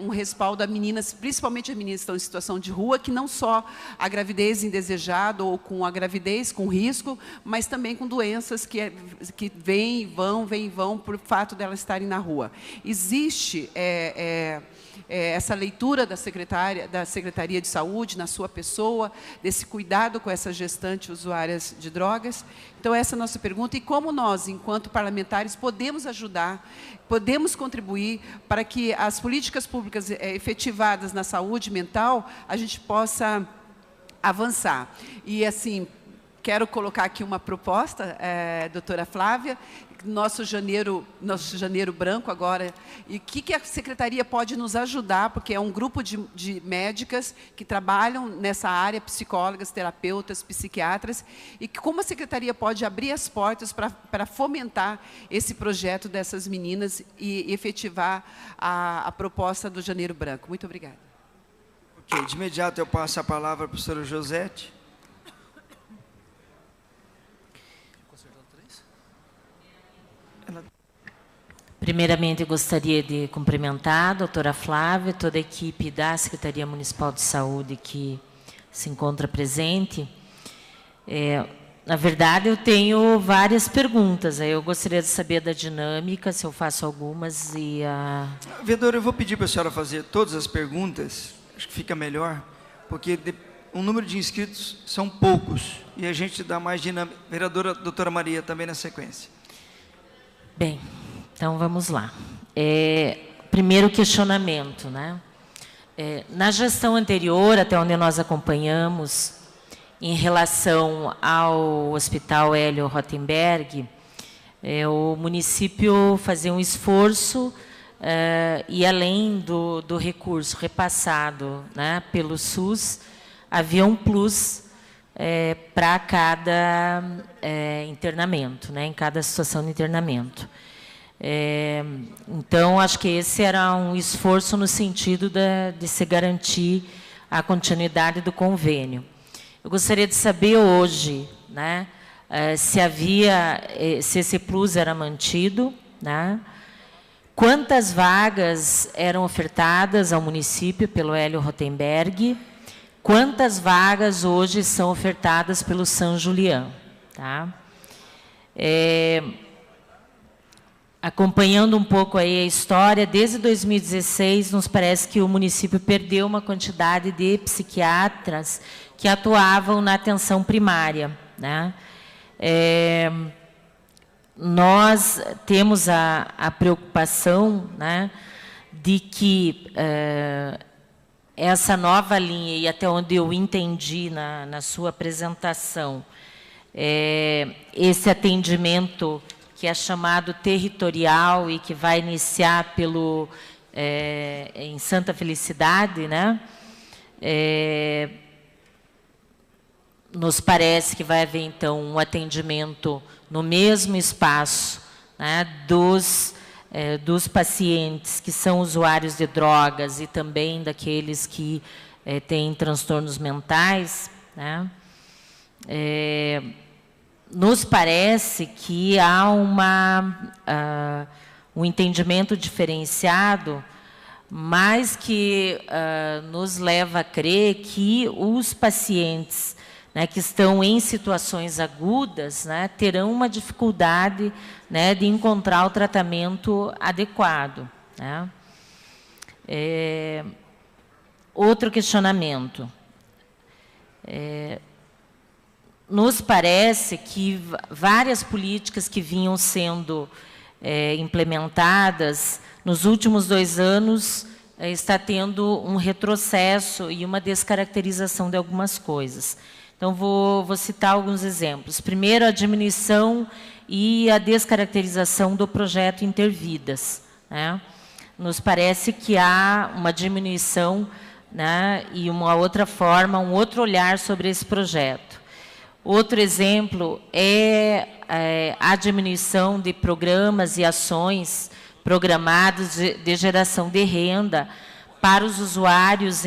um respaldo a meninas, principalmente as meninas que estão em situação de rua, que não só a gravidez indesejada ou com a gravidez com risco, mas também com doenças que vêm e vão por fato delas estarem na rua. Existe essa leitura da Secretaria de Saúde, na sua pessoa, desse cuidado com essas gestantes usuárias de drogas. Então, essa é a nossa pergunta. E como nós, enquanto parlamentares, podemos ajudar, podemos contribuir para que as políticas públicas efetivadas na saúde mental, a gente possa avançar. E, assim, quero colocar aqui uma proposta, doutora Flávia, nosso janeiro branco agora, e o que a Secretaria pode nos ajudar, porque é um grupo de médicas que trabalham nessa área, psicólogas, terapeutas, psiquiatras, e como a Secretaria pode abrir as portas para fomentar esse projeto dessas meninas e efetivar a proposta do Janeiro Branco. Muito obrigada. Ok, de imediato eu passo a palavra para a professora Josete. Primeiramente, eu gostaria de cumprimentar a doutora Flávia, toda a equipe da Secretaria Municipal de Saúde que se encontra presente. Na verdade, eu tenho várias perguntas. Eu gostaria de saber da dinâmica, se eu faço algumas. Vereadora, eu vou pedir para a senhora fazer todas as perguntas, acho que fica melhor, porque o número de inscritos são poucos, e a gente dá mais dinâmica. Vereadora doutora Maria, também na sequência. Bem, então vamos lá. Primeiro questionamento, né? Na gestão anterior, até onde nós acompanhamos, em relação ao Hospital Hélio Rotenberg, o município fazia um esforço e, além do recurso repassado, né, pelo SUS, havia um plus para cada internamento, né, em cada situação de internamento. Então, acho que esse era um esforço no sentido de se garantir a continuidade do convênio. Eu gostaria de saber hoje, né, se esse plus era mantido, né, quantas vagas eram ofertadas ao município pelo Hélio Rotenberg, quantas vagas hoje são ofertadas pelo São Julián, tá? Acompanhando um pouco aí a história, desde 2016, nos parece que o município perdeu uma quantidade de psiquiatras que atuavam na atenção primária, né? Nós temos a preocupação, né, de que essa nova linha, e até onde eu entendi na sua apresentação, esse atendimento que é chamado territorial e que vai iniciar em Santa Felicidade, né? Nos parece que vai haver, então, um atendimento no mesmo espaço, né, dos pacientes que são usuários de drogas e também daqueles que têm transtornos mentais, né? Nos parece que há um entendimento diferenciado, mas que nos leva a crer que os pacientes, né, que estão em situações agudas, né, terão uma dificuldade, né, de encontrar o tratamento adequado, né? Outro questionamento. Nos parece que várias políticas que vinham sendo implementadas nos últimos 2 anos está tendo um retrocesso e uma descaracterização de algumas coisas. Então, vou citar alguns exemplos. Primeiro, a diminuição e a descaracterização do projeto Intervidas, né? Nos parece que há uma diminuição, né, e uma outra forma, um outro olhar sobre esse projeto. Outro exemplo é a diminuição de programas e ações programados de geração de renda para os usuários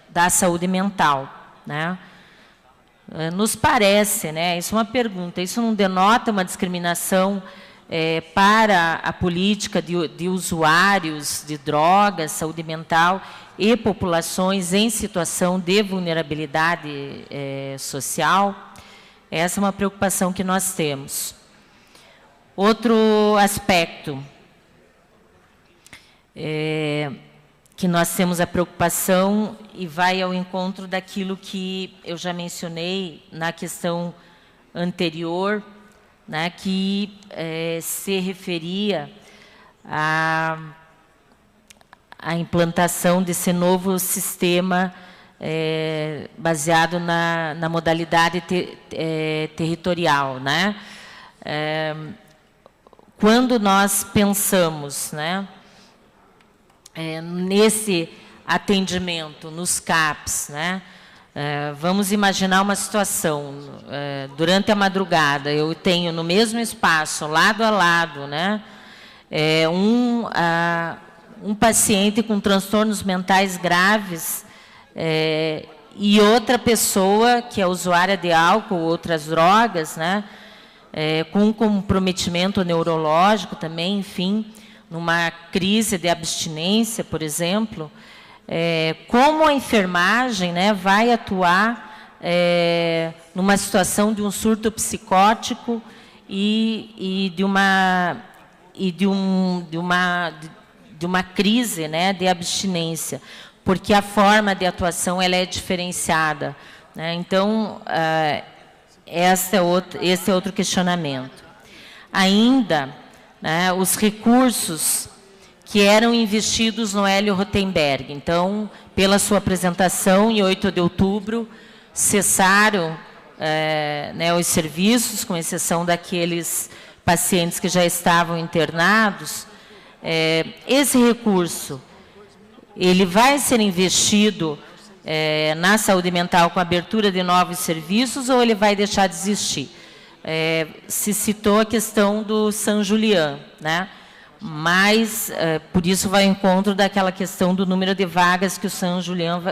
da saúde mental, né? Nos parece, né, isso é uma pergunta, isso não denota uma discriminação para a política de usuários de drogas, saúde mental e populações em situação de vulnerabilidade social? Essa é uma preocupação que nós temos. Outro aspecto que nós temos a preocupação e vai ao encontro daquilo que eu já mencionei na questão anterior, né, que se referia à implantação desse novo sistema baseado na modalidade territorial, né? Quando nós pensamos, né, nesse atendimento nos CAPs, né, vamos imaginar uma situação, durante a madrugada, eu tenho no mesmo espaço, lado a lado, né, um paciente com transtornos mentais graves e outra pessoa que é usuária de álcool ou outras drogas, né, com comprometimento neurológico também, enfim, numa crise de abstinência, por exemplo, como a enfermagem, né, vai atuar numa situação de um surto psicótico e de uma crise, né, de abstinência, porque a forma de atuação ela é diferenciada, né? Então, esse é outro questionamento. Ainda, né, os recursos que eram investidos no Hélio Rotenberg. Então, pela sua apresentação, em 8 de outubro, cessaram né, os serviços, com exceção daqueles pacientes que já estavam internados. Esse recurso, ele vai ser investido na saúde mental com a abertura de novos serviços ou ele vai deixar de existir? Se citou a questão do San Julián, né? Mas, por isso, vai ao encontro daquela questão do número de vagas que o San Julián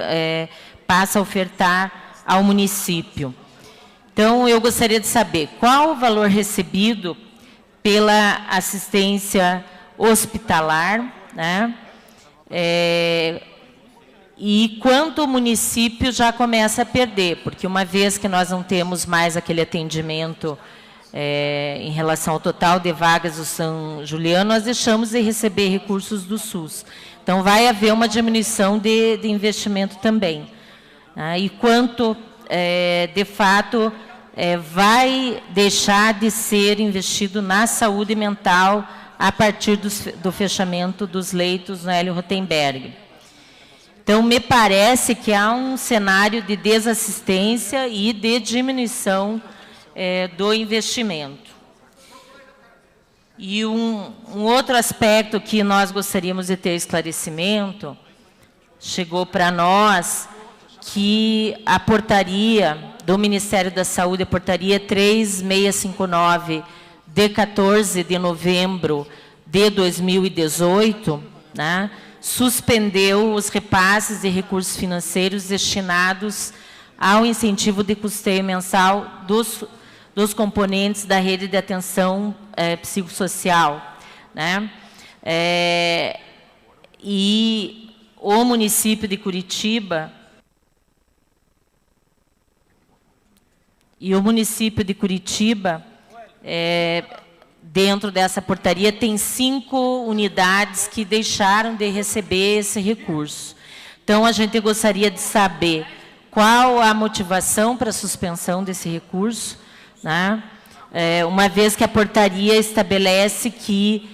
passa a ofertar ao município. Então, eu gostaria de saber qual o valor recebido pela assistência hospitalar, né? E quanto o município já começa a perder, porque uma vez que nós não temos mais aquele atendimento em relação ao total de vagas do São Juliano, nós deixamos de receber recursos do SUS. Então, vai haver uma diminuição de investimento também, né? E quanto, de fato, vai deixar de ser investido na saúde mental a partir do fechamento dos leitos no Hélio Rotenberg. Então, me parece que há um cenário de desassistência e de diminuição do investimento. E um outro aspecto que nós gostaríamos de ter esclarecimento, chegou para nós que a portaria do Ministério da Saúde, a portaria 3659, de 14 de novembro de 2018, né, suspendeu os repasses de recursos financeiros destinados ao incentivo de custeio mensal dos componentes da rede de atenção psicossocial, né? E o município de Curitiba dentro dessa portaria, tem 5 unidades que deixaram de receber esse recurso. Então, a gente gostaria de saber qual a motivação para a suspensão desse recurso, né? Uma vez que a portaria estabelece que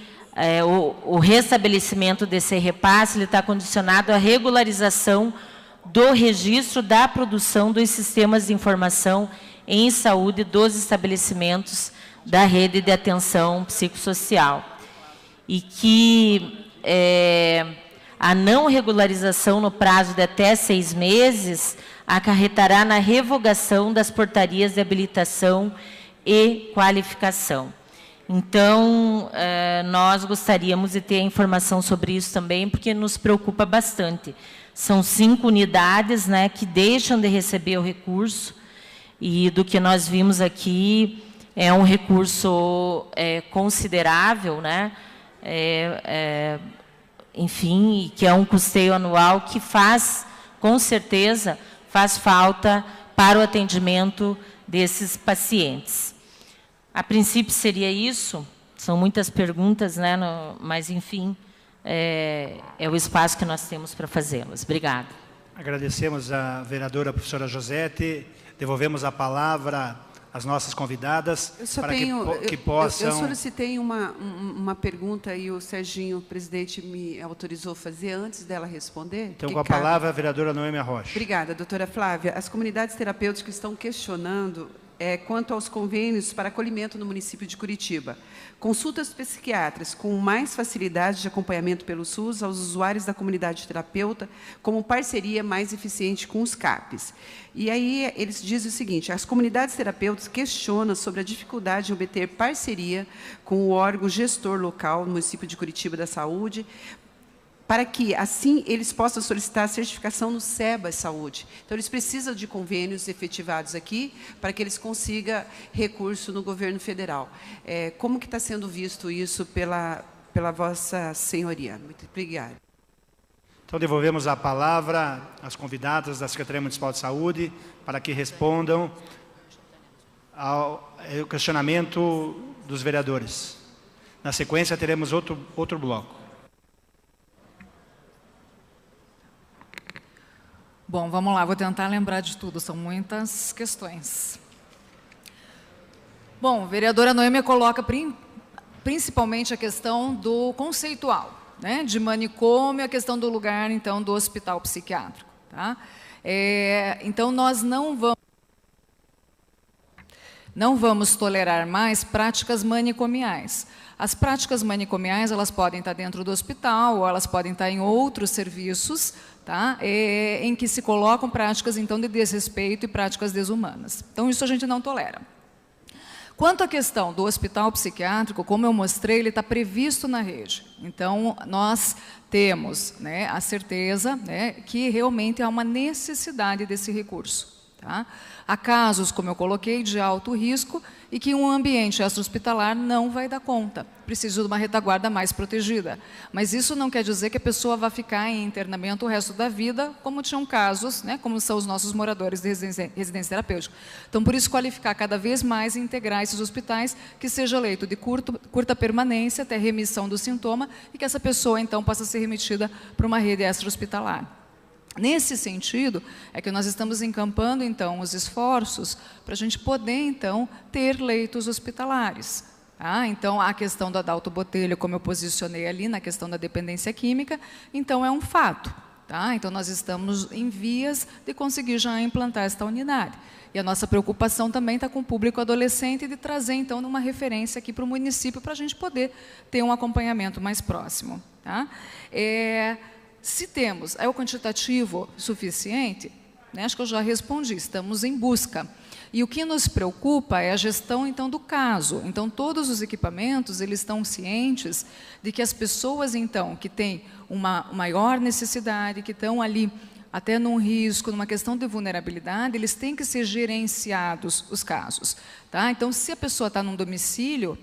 o restabelecimento desse repasse ele está condicionado à regularização do registro da produção dos sistemas de informação em saúde dos estabelecimentos da rede de atenção psicossocial. E que a não regularização no prazo de até 6 meses acarretará na revogação das portarias de habilitação e qualificação. Então, nós gostaríamos de ter a informação sobre isso também, porque nos preocupa bastante. São 5 unidades, né, que deixam de receber o recurso, e do que nós vimos aqui, é um recurso considerável, né? Enfim, que é um custeio anual que faz, com certeza, faz falta para o atendimento desses pacientes. A princípio seria isso, são muitas perguntas, né? Mas, enfim, é o espaço que nós temos para fazê-las. Obrigada. Agradecemos a vereadora professora Josete, devolvemos a palavra às nossas convidadas para que possam... Eu solicitei uma pergunta e o Serginho, o presidente, me autorizou fazer antes dela responder. Então, com a palavra, a vereadora Noêmia Rocha. Obrigada, doutora Flávia. As comunidades terapêuticas estão questionando quanto aos convênios para acolhimento no município de Curitiba. Consultas psiquiátricas com mais facilidade de acompanhamento pelo SUS aos usuários da comunidade terapeuta, como parceria mais eficiente com os CAPs. E aí eles dizem o seguinte: as comunidades terapeutas questionam sobre a dificuldade de obter parceria com o órgão gestor local no município de Curitiba da Saúde, para que, assim, eles possam solicitar a certificação no SEBA Saúde. Então, eles precisam de convênios efetivados aqui, para que eles consigam recurso no governo federal. Como que está sendo visto isso pela vossa senhoria? Muito obrigada. Então, devolvemos a palavra às convidadas da Secretaria Municipal de Saúde, para que respondam ao questionamento dos vereadores. Na sequência, teremos outro bloco. Bom, vamos lá, vou tentar lembrar de tudo, são muitas questões. Bom, a vereadora Noêmia coloca principalmente a questão do conceitual, né, de manicômio, a questão do lugar, então, do hospital psiquiátrico. Tá? Então, nós não vamos tolerar mais práticas manicomiais. As práticas manicomiais, elas podem estar dentro do hospital, ou elas podem estar em outros serviços, tá? Em que se colocam práticas, então, de desrespeito e práticas desumanas. Então, isso a gente não tolera. Quanto à questão do hospital psiquiátrico, como eu mostrei, ele está previsto na rede. Então, nós temos, né, a certeza, né, que realmente há uma necessidade desse recurso. Tá? Há casos, como eu coloquei, de alto risco e que um ambiente extra-hospitalar não vai dar conta. Precisa de uma retaguarda mais protegida. Mas isso não quer dizer que a pessoa vai ficar em internamento o resto da vida, como tinham casos, né, como são os nossos moradores de residência terapêutica. Então, por isso, qualificar cada vez mais e integrar esses hospitais, que seja leito de curta permanência, até remissão do sintoma, e que essa pessoa, então, possa ser remetida para uma rede extra-hospitalar. Nesse sentido, é que nós estamos encampando, então, os esforços para a gente poder, então, ter leitos hospitalares. Tá? Então, a questão do Adalto Botelho, como eu posicionei ali, na questão da dependência química, então, é um fato. Tá? Então, nós estamos em vias de conseguir já implantar esta unidade. E a nossa preocupação também está com o público adolescente, de trazer, então, uma referência aqui para o município, para a gente poder ter um acompanhamento mais próximo. Tá? Se temos o quantitativo suficiente, né, acho que eu já respondi, estamos em busca. E o que nos preocupa é a gestão, então, do caso. Então, todos os equipamentos, eles estão cientes de que as pessoas, então, que têm uma maior necessidade, que estão ali até num risco, numa questão de vulnerabilidade, eles têm que ser gerenciados, os casos. Tá? Então, se a pessoa está num domicílio,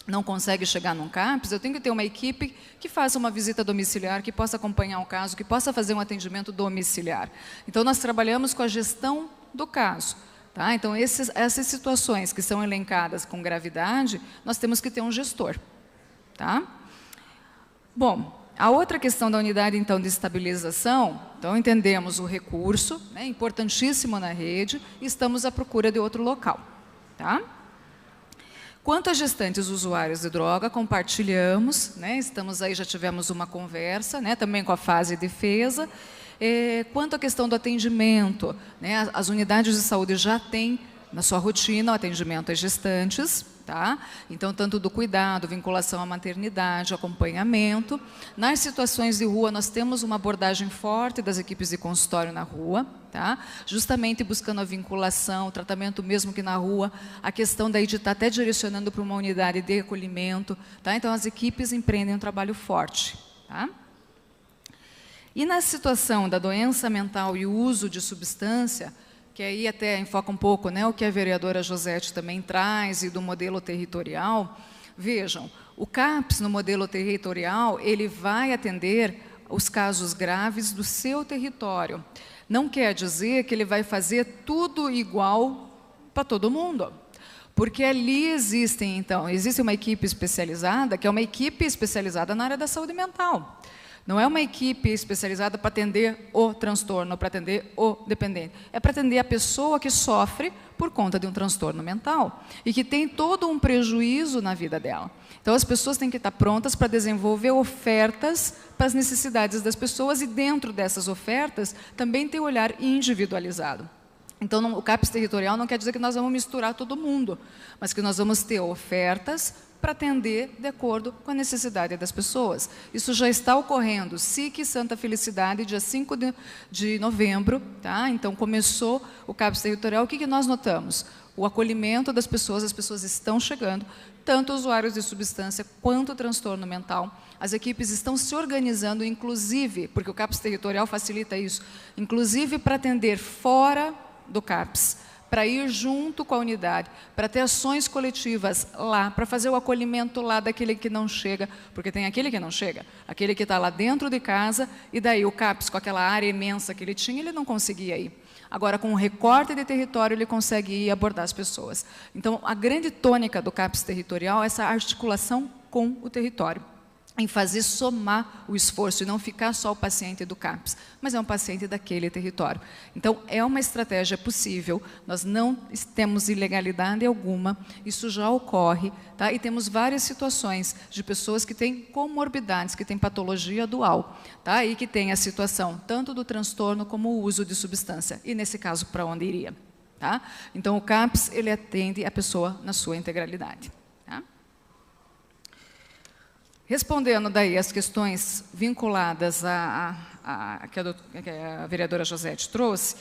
não consegue chegar num CAPS, eu tenho que ter uma equipe que faça uma visita domiciliar, que possa acompanhar o caso, que possa fazer um atendimento domiciliar. Então, nós trabalhamos com a gestão do caso. Tá? Então, essas situações que são elencadas com gravidade, nós temos que ter um gestor. Tá? Bom, a outra questão da unidade, então, de estabilização, então, entendemos o recurso, né, importantíssimo na rede, e estamos à procura de outro local. Tá? Quanto a gestantes usuários de droga, compartilhamos, né, estamos aí, já tivemos uma conversa, né, também com a fase de defesa. Quanto à questão do atendimento, né, as unidades de saúde já têm na sua rotina o atendimento às gestantes, tá? Então, tanto do cuidado, vinculação à maternidade, acompanhamento. Nas situações de rua, nós temos uma abordagem forte das equipes de consultório na rua, tá? Justamente buscando a vinculação, o tratamento mesmo que na rua, a questão daí de estar até direcionando para uma unidade de acolhimento, tá? Então, as equipes empreendem um trabalho forte, tá? E na situação da doença mental e o uso de substância, que aí até enfoca um pouco, né, o que a vereadora Josete também traz, e do modelo territorial, vejam, o CAPS no modelo territorial, ele vai atender os casos graves do seu território. Não quer dizer que ele vai fazer tudo igual para todo mundo. Porque ali existem, então, existe uma equipe especializada, que é uma equipe especializada na área da saúde mental. Não é uma equipe especializada para atender o transtorno, para atender o dependente. É para atender a pessoa que sofre por conta de um transtorno mental e que tem todo um prejuízo na vida dela. Então, as pessoas têm que estar prontas para desenvolver ofertas para as necessidades das pessoas e, dentro dessas ofertas, também ter um olhar individualizado. Então, o CAPS territorial não quer dizer que nós vamos misturar todo mundo, mas que nós vamos ter ofertas para atender de acordo com a necessidade das pessoas. Isso já está ocorrendo. SIC Santa Felicidade, dia 5 de novembro, tá? Então, começou o CAPS territorial. O que nós notamos? O acolhimento das pessoas, as pessoas estão chegando, tanto usuários de substância quanto transtorno mental. As equipes estão se organizando, inclusive, porque o CAPS territorial facilita isso, inclusive para atender fora do CAPS, para ir junto com a unidade, para ter ações coletivas lá, para fazer o acolhimento lá daquele que não chega, porque tem aquele que não chega, aquele que está lá dentro de casa, e daí o CAPS, com aquela área imensa que ele tinha, ele não conseguia ir. Agora, com o recorte de território, ele consegue ir abordar as pessoas. Então, a grande tônica do CAPS territorial é essa articulação com o território, em fazer somar o esforço e não ficar só o paciente do CAPS, mas é um paciente daquele território. Então, é uma estratégia possível, nós não temos ilegalidade alguma, isso já ocorre, tá? E temos várias situações de pessoas que têm comorbidades, que têm patologia dual, tá? E que têm a situação tanto do transtorno como o uso de substância, e nesse caso, para onde iria? Tá? Então, o CAPS, ele atende a pessoa na sua integralidade. Respondendo daí as questões vinculadas que a vereadora Josete trouxe,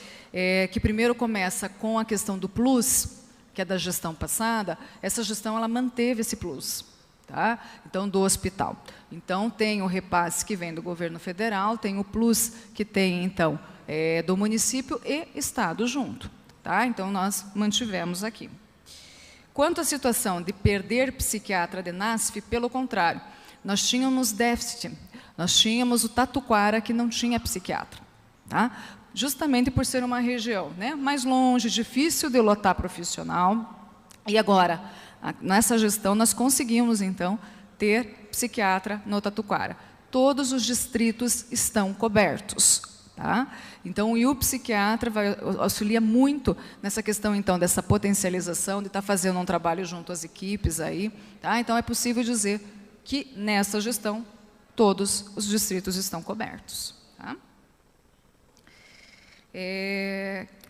que primeiro começa com a questão do plus, que é da gestão passada, essa gestão ela manteve esse plus, tá? Então, do hospital. Então, tem o repasse que vem do governo federal, tem o plus que tem, então, do município e Estado junto, tá? Então, nós mantivemos aqui. Quanto à situação de perder psiquiatra de NASF, pelo contrário, nós tínhamos déficit, nós tínhamos o Tatuquara que não tinha psiquiatra, tá? Justamente por ser uma região, né, mais longe, difícil de lotar profissional. E agora, nessa gestão, nós conseguimos, então, ter psiquiatra no Tatuquara. Todos os distritos estão cobertos. Tá? Então, o psiquiatra auxilia muito nessa questão, então, dessa potencialização, de estar fazendo um trabalho junto às equipes aí. Tá? Então, é possível dizer que, nessa gestão, todos os distritos estão cobertos. Tá?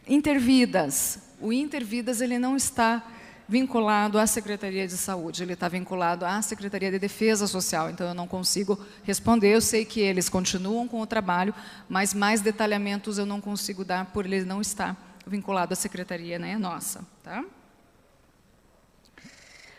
Intervidas. O Intervidas, ele não está vinculado à Secretaria de Saúde, ele está vinculado à Secretaria de Defesa Social, então eu não consigo responder. Eu sei que eles continuam com o trabalho, mas mais detalhamentos eu não consigo dar por ele não estar vinculado à secretaria, né, nossa, tá?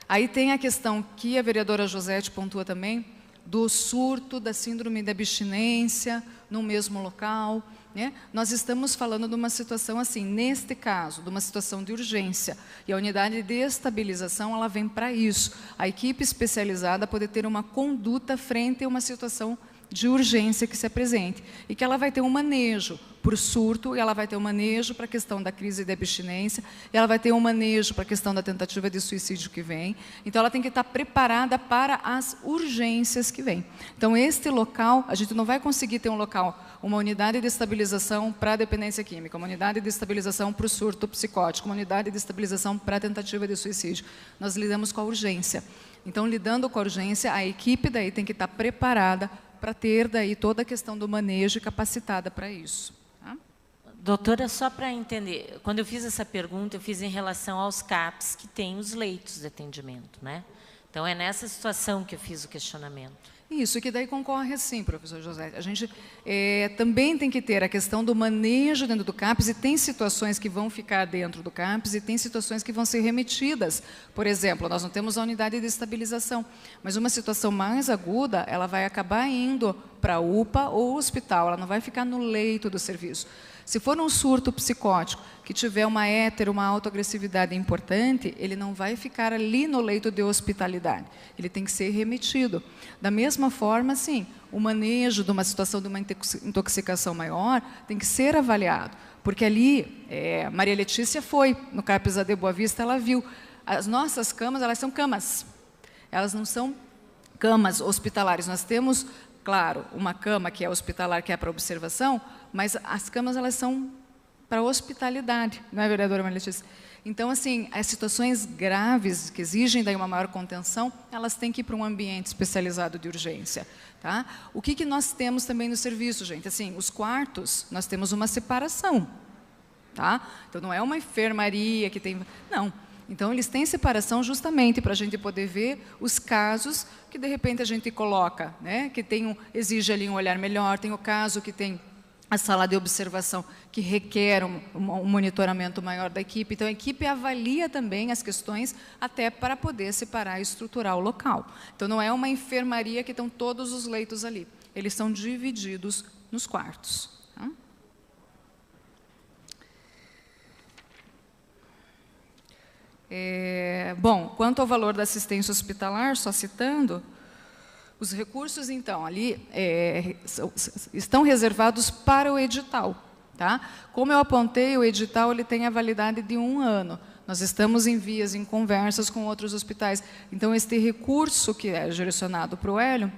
Aí tem a questão que a vereadora Josete pontua também, do surto da síndrome da abstinência no mesmo local, né? Nós estamos falando de uma situação assim, neste caso, de uma situação de urgência, e a unidade de estabilização, ela vem para isso, a equipe especializada poder ter uma conduta frente a uma situação de urgência que se apresente, e que ela vai ter um manejo para o surto, e ela vai ter um manejo para a questão da crise de abstinência, e ela vai ter um manejo para a questão da tentativa de suicídio que vem. Então, ela tem que estar preparada para as urgências que vêm. Então, este local, a gente não vai conseguir ter um local, uma unidade de estabilização para a dependência química, uma unidade de estabilização para o surto psicótico, uma unidade de estabilização para a tentativa de suicídio. Nós lidamos com a urgência. Então, lidando com a urgência, a equipe daí tem que estar preparada para ter daí toda a questão do manejo e capacitada para isso. Tá? Doutora, só para entender, quando eu fiz essa pergunta, eu fiz em relação aos CAPs que têm os leitos de atendimento, né? Então, é nessa situação que eu fiz o questionamento. Isso, que daí concorre assim, professor José. A gente também tem que ter a questão do manejo dentro do CAPS, e tem situações que vão ficar dentro do CAPS e tem situações que vão ser remetidas. Por exemplo, nós não temos a unidade de estabilização, mas uma situação mais aguda, ela vai acabar indo para a UPA ou hospital, ela não vai ficar no leito do serviço. Se for um surto psicótico que tiver uma uma autoagressividade importante, ele não vai ficar ali no leito de hospitalidade. Ele tem que ser remetido. Da mesma forma, sim, o manejo de uma situação de uma intoxicação maior tem que ser avaliado. Porque ali, Maria Letícia foi no CAPS AD Boa Vista, ela viu. As nossas camas, elas são camas. Elas não são camas hospitalares. Nós temos, claro, uma cama que é hospitalar, que é para observação, mas as camas, elas são para hospitalidade, não é, vereadora Maria Letícia? Então, assim, as situações graves, que exigem daí uma maior contenção, elas têm que ir para um ambiente especializado de urgência. Tá? O que nós temos também no serviço, gente? Assim, os quartos, nós temos uma separação. Tá? Então, não é uma enfermaria que tem... Não. Então, eles têm separação justamente para a gente poder ver os casos que, de repente, a gente coloca, né? Que exige ali um olhar melhor, tem o caso que tem a sala de observação, que requer um monitoramento maior da equipe. Então, a equipe avalia também as questões até para poder separar e estruturar o local. Então, não é uma enfermaria que estão todos os leitos ali. Eles são divididos nos quartos. Tá? Bom, quanto ao valor da assistência hospitalar, só citando, os recursos, então, ali estão reservados para o edital. Tá? Como eu apontei, o edital ele tem a validade de 1 ano. Nós estamos em vias, em conversas com outros hospitais. Então, este recurso que é direcionado para o Hélio,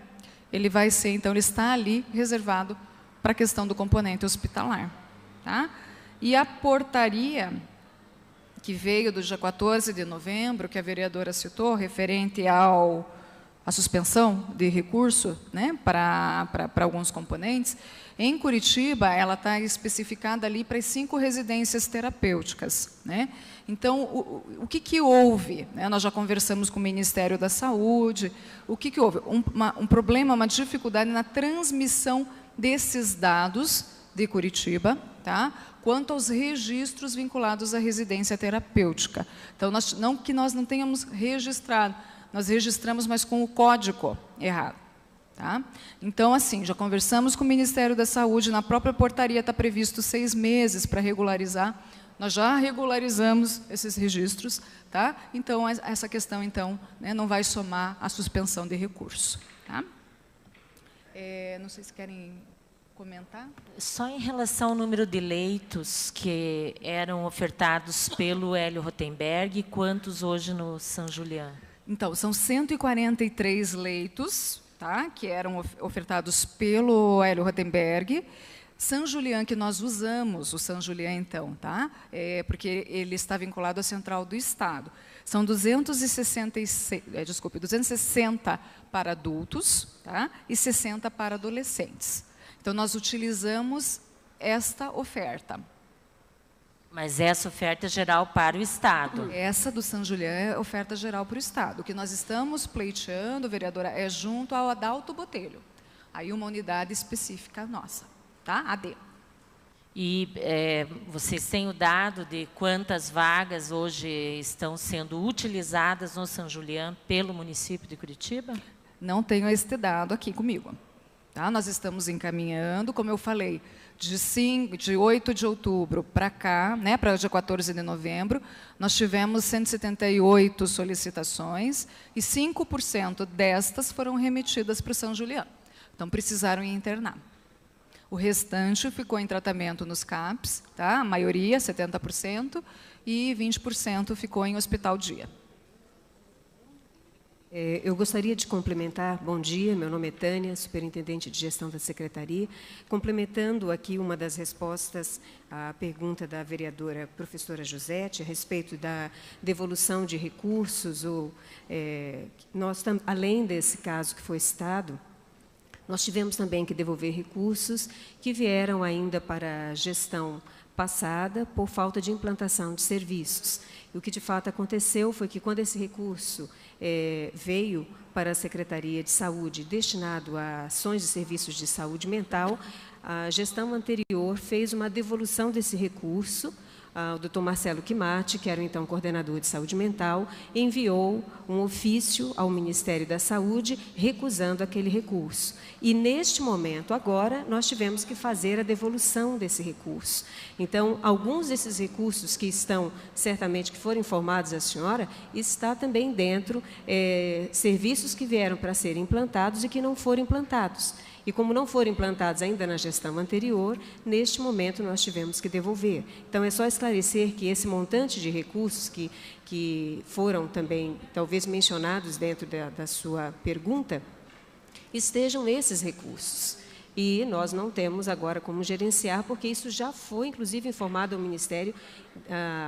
ele vai ser, então, ele está ali reservado para a questão do componente hospitalar. Tá? E a portaria que veio do dia 14 de novembro, que a vereadora citou, referente a suspensão de recurso, né, para alguns componentes, em Curitiba, ela está especificada ali para as 5 residências terapêuticas. Né? Então, o que houve? Né? Nós já conversamos com o Ministério da Saúde. O que houve? Um problema, uma dificuldade na transmissão desses dados de Curitiba, tá? Quanto aos registros vinculados à residência terapêutica. Então, não que nós não tenhamos registrado, nós registramos, mas com o código errado. Tá? Então, assim, já conversamos com o Ministério da Saúde, na própria portaria está previsto 6 meses para regularizar, nós já regularizamos esses registros, tá? Então, essa questão, então, né, não vai somar a suspensão de recurso. Tá? Não sei se querem comentar. Só em relação ao número de leitos que eram ofertados pelo Hélio Rotenberg, quantos hoje no São Julián? Então, são 143 leitos, tá, que eram ofertados pelo Hélio Rotenberg. São Julián, que nós usamos, o São Julián, então, tá? Porque ele está vinculado à Central do Estado. São 260 para adultos, tá? E 60 para adolescentes. Então, nós utilizamos esta oferta. Mas essa oferta é geral para o Estado. Essa do São Julián é oferta geral para o Estado. O que nós estamos pleiteando, vereadora, é junto ao Adalto Botelho. Aí uma unidade específica nossa, tá? AD. E vocês têm o dado de quantas vagas hoje estão sendo utilizadas no São Julián pelo município de Curitiba? Não tenho este dado aqui comigo. Tá? Nós estamos encaminhando, como eu falei, de 8 de outubro para cá, né, para o dia 14 de novembro, nós tivemos 178 solicitações e 5% destas foram remetidas para o São Julián. Então, precisaram internar. O restante ficou em tratamento nos CAPs, tá? A maioria, 70%, e 20% ficou em hospital dia. Eu gostaria de complementar, bom dia, meu nome é Tânia, superintendente de gestão da Secretaria, complementando aqui uma das respostas à pergunta da vereadora professora Josete, a respeito da devolução de recursos, além desse caso que foi citado, nós tivemos também que devolver recursos que vieram ainda para a gestão passada por falta de implantação de serviços. E o que de fato aconteceu foi que quando esse recurso veio para a Secretaria de Saúde destinado a ações de serviços de saúde mental, a gestão anterior fez uma devolução desse recurso. O Dr. Marcelo Quimati, que era então coordenador de saúde mental, enviou um ofício ao Ministério da Saúde recusando aquele recurso. E neste momento, agora, nós tivemos que fazer a devolução desse recurso. Então, alguns desses recursos que estão, certamente, que foram informados à senhora, está também dentro serviços que vieram para serem implantados e que não foram implantados. E como não foram implantados ainda na gestão anterior, neste momento nós tivemos que devolver. Então, é só esclarecer que esse montante de recursos que foram também, talvez, mencionados dentro da sua pergunta, estejam esses recursos. E nós não temos agora como gerenciar, porque isso já foi, inclusive, informado ao Ministério,